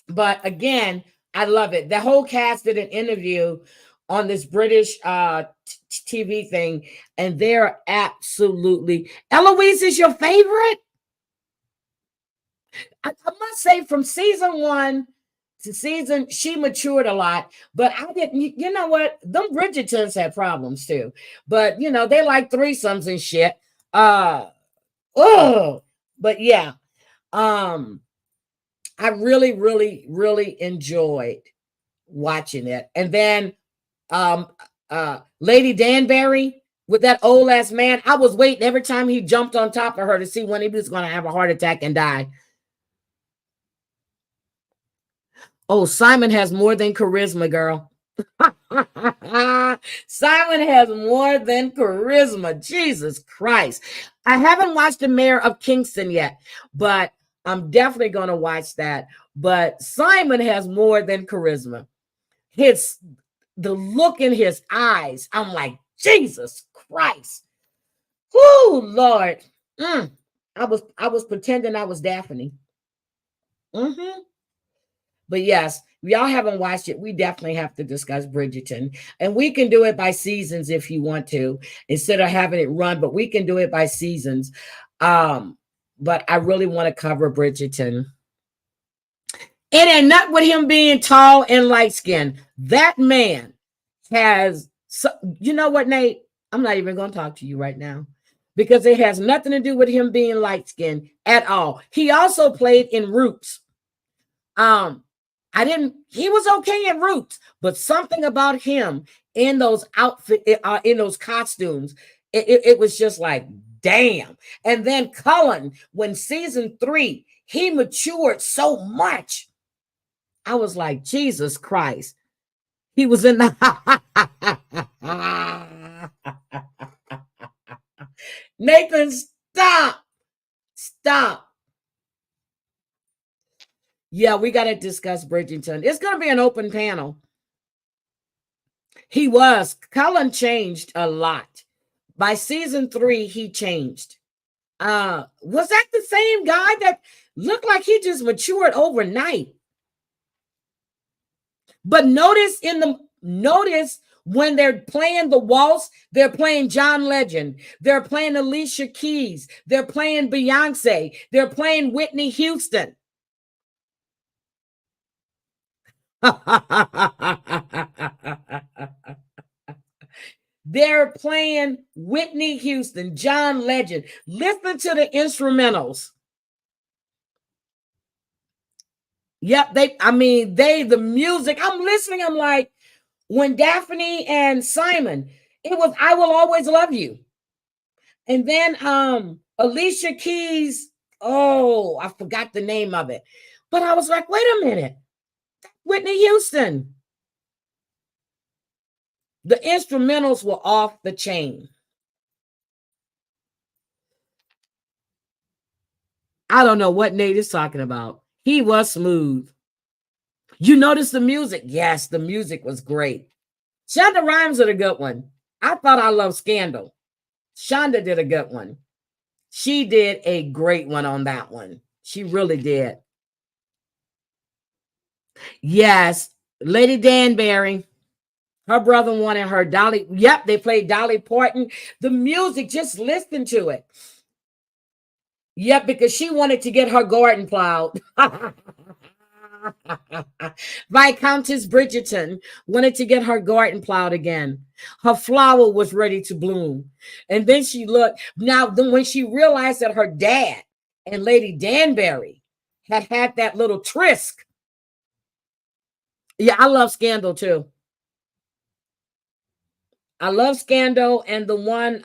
But again, I love it. The whole cast did an interview on this British TV thing, and they're absolutely. Eloise is your favorite? I must say, from season 1 to season, she matured a lot, but I didn't. You know what? Them Bridgertons had problems too, but you know they like threesomes and shit. But yeah, I really, really, really enjoyed watching it. And then Lady Danbury with that old ass man, I was waiting every time he jumped on top of her to see when he was going to have a heart attack and die. Oh, Simon has more than charisma, girl. Simon has more than charisma. Jesus Christ. I haven't watched The Mayor of Kingston yet, but I'm definitely going to watch that. But Simon has more than charisma. The look in his eyes, I'm like, Jesus Christ. Whoo, Lord. I was pretending I was Daphne. But yes, if y'all haven't watched it, we definitely have to discuss Bridgerton. And we can do it by seasons if you want to, instead of having it run, but we can do it by seasons. But I really want to cover Bridgerton. It ain't not with him being tall and light-skinned. That man has, you know what, Nate? I'm not even going to talk to you right now because it has nothing to do with him being light-skinned at all. He also played in Roots. He was okay in Roots, but something about him in those outfits, in those costumes, it was just like, damn. And then Cullen, when season 3, he matured so much. I was like, Jesus Christ. He was in the Nathan, stop. Yeah, we got to discuss Bridgerton. It's going to be an open panel. Cullen changed a lot. By season 3, he changed. Was that the same guy that looked like he just matured overnight? But notice when they're playing the waltz, they're playing John Legend, they're playing Alicia Keys, they're playing Beyonce, they're playing Whitney Houston. They're playing Whitney Houston, John Legend. Listen to the instrumentals. Yep, the music. I'm listening. I'm like, when Daphne and Simon, it was I Will Always Love You. And then Alicia Keys, I forgot the name of it. But I was like, wait a minute. Whitney Houston. The instrumentals were off the chain. I don't know what Nate is talking about. He was smooth. You notice the music? Yes, the music was great. Shonda Rhimes did a good one. I thought I loved Scandal. Shonda did a good one. She did a great one on that one. She really did. Yes, Lady Danbury. Her brother wanted her. Dolly. Yep, they played Dolly Parton. The music, just listen to it. Yep, because she wanted to get her garden plowed. Viscountess Bridgerton wanted to get her garden plowed again. Her flower was ready to bloom. And then she looked. Now, when she realized that her dad and Lady Danbury had that little tryst. Yeah, I love Scandal too. I love Scandal and the one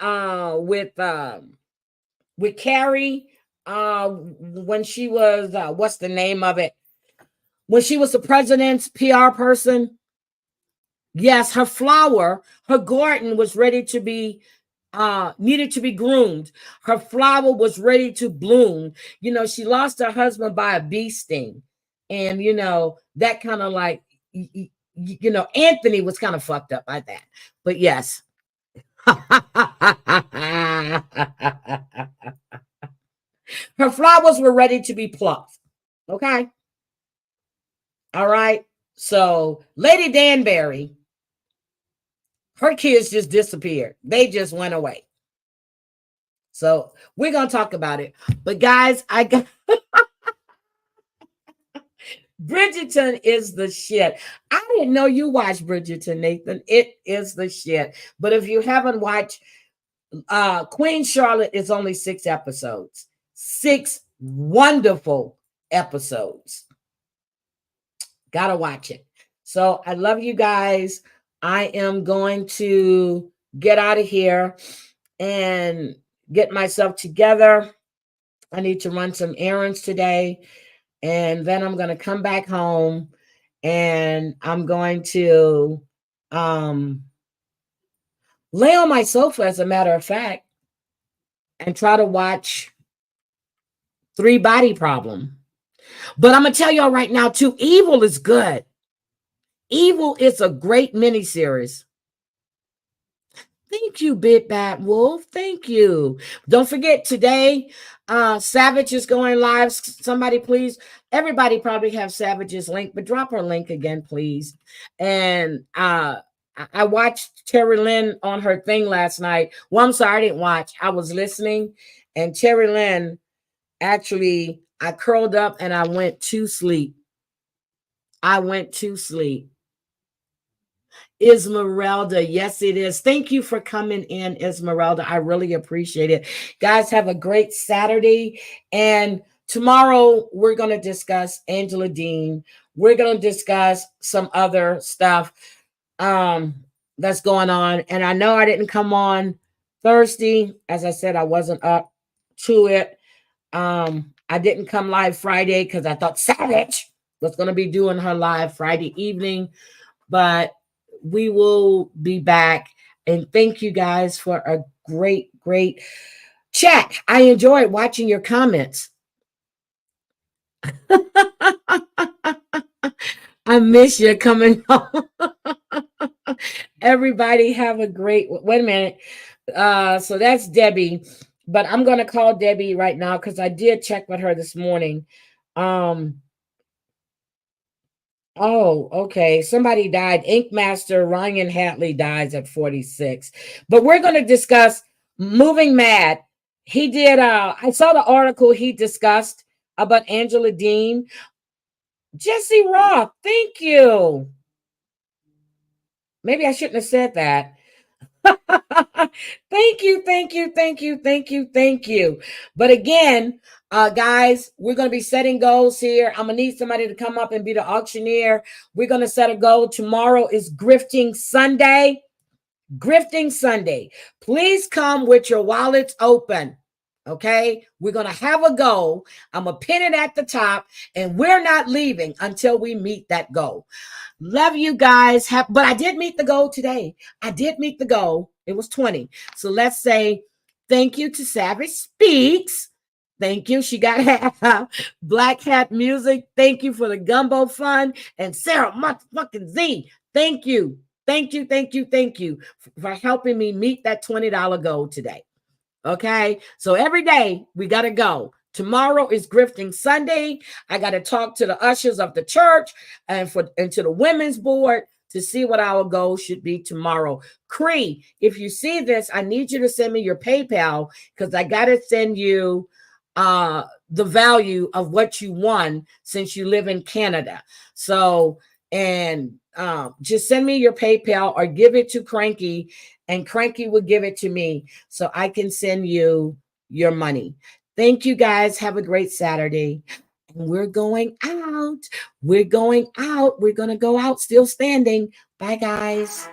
with Carrie when she was what's the name of it? When she was the president's PR person. Yes, her flower, her garden was ready to be needed to be groomed. Her flower was ready to bloom. You know, she lost her husband by a bee sting. And, you know, that kind of like, you know, Anthony was kind of fucked up by that. But yes. Her flowers were ready to be plucked. Okay. All right. So Lady Danbury, her kids just disappeared. They just went away. So we're going to talk about it. But guys, I got Bridgerton is the shit. I didn't know you watched Bridgerton, Nathan. It is the shit. But if you haven't watched, Queen Charlotte is only 6 episodes. 6 wonderful episodes. Gotta watch it. So I love you guys. I am going to get out of here and get myself together. I need to run some errands today. And then I'm going to come back home and I'm going to lay on my sofa, as a matter of fact, and try to watch 3 Body Problem. But I'm going to tell y'all right now, too, Evil is good. Evil is a great miniseries. Thank you, Big Bad Wolf. Thank you. Don't forget today, Savage is going live. Somebody, please. Everybody probably have Savage's link, but drop her link again, please. And I watched Terry Lynn on her thing last night. Well, I'm sorry, I didn't watch. I was listening. And Terry Lynn, actually, I curled up and I went to sleep. I went to sleep. Esmeralda, yes, it is. Thank you for coming in, Esmeralda. I really appreciate it. Guys, have a great Saturday. And tomorrow, we're going to discuss Angela Dean. We're going to discuss some other stuff that's going on. And I know I didn't come on Thursday. As I said, I wasn't up to it. I didn't come live Friday because I thought Savage was going to be doing her live Friday evening. But we will be back. And thank you guys for a great, great chat. I enjoyed watching your comments. I miss you coming home. Everybody have a great, wait a minute. So that's Debbie, but I'm going to call Debbie right now because I did check with her this morning. Oh, okay. Somebody died. Ink Master Ryan Hatley dies at 46. But we're going to discuss Moving Mad. He did, I saw the article he discussed about Angela Dean. Jesse Roth, thank you. Maybe I shouldn't have said that. Thank you, thank you, thank you, thank you, thank you. But again, guys, we're going to be setting goals here. I'm going to need somebody to come up and be the auctioneer. We're going to set a goal. Tomorrow is Grifting Sunday. Grifting Sunday. Please come with your wallets open. Okay, we're going to have a goal. I'm going to pin it at the top, and we're not leaving until we meet that goal. Love you guys. But I did meet the goal today. I did meet the goal. It was 20. So let's say thank you to Savage Speaks. Thank you. She got Black Hat Music. Thank you for the Gumbo Fund. And Sarah motherfucking Z. Thank you. Thank you. Thank you. Thank you for helping me meet that $20 goal today. Okay. So every day we got to go. Tomorrow is Grifting Sunday. I got to talk to the ushers of the church and to the women's board to see what our goal should be tomorrow. Cree, if you see this, I need you to send me your PayPal because I got to send you the value of what you won since you live in Canada. So, and just send me your PayPal or give it to Cranky, and Cranky will give it to me so I can send you your money. Thank you guys. Have a great Saturday. And we're going out. We're going out. We're going to go out still standing. Bye, guys.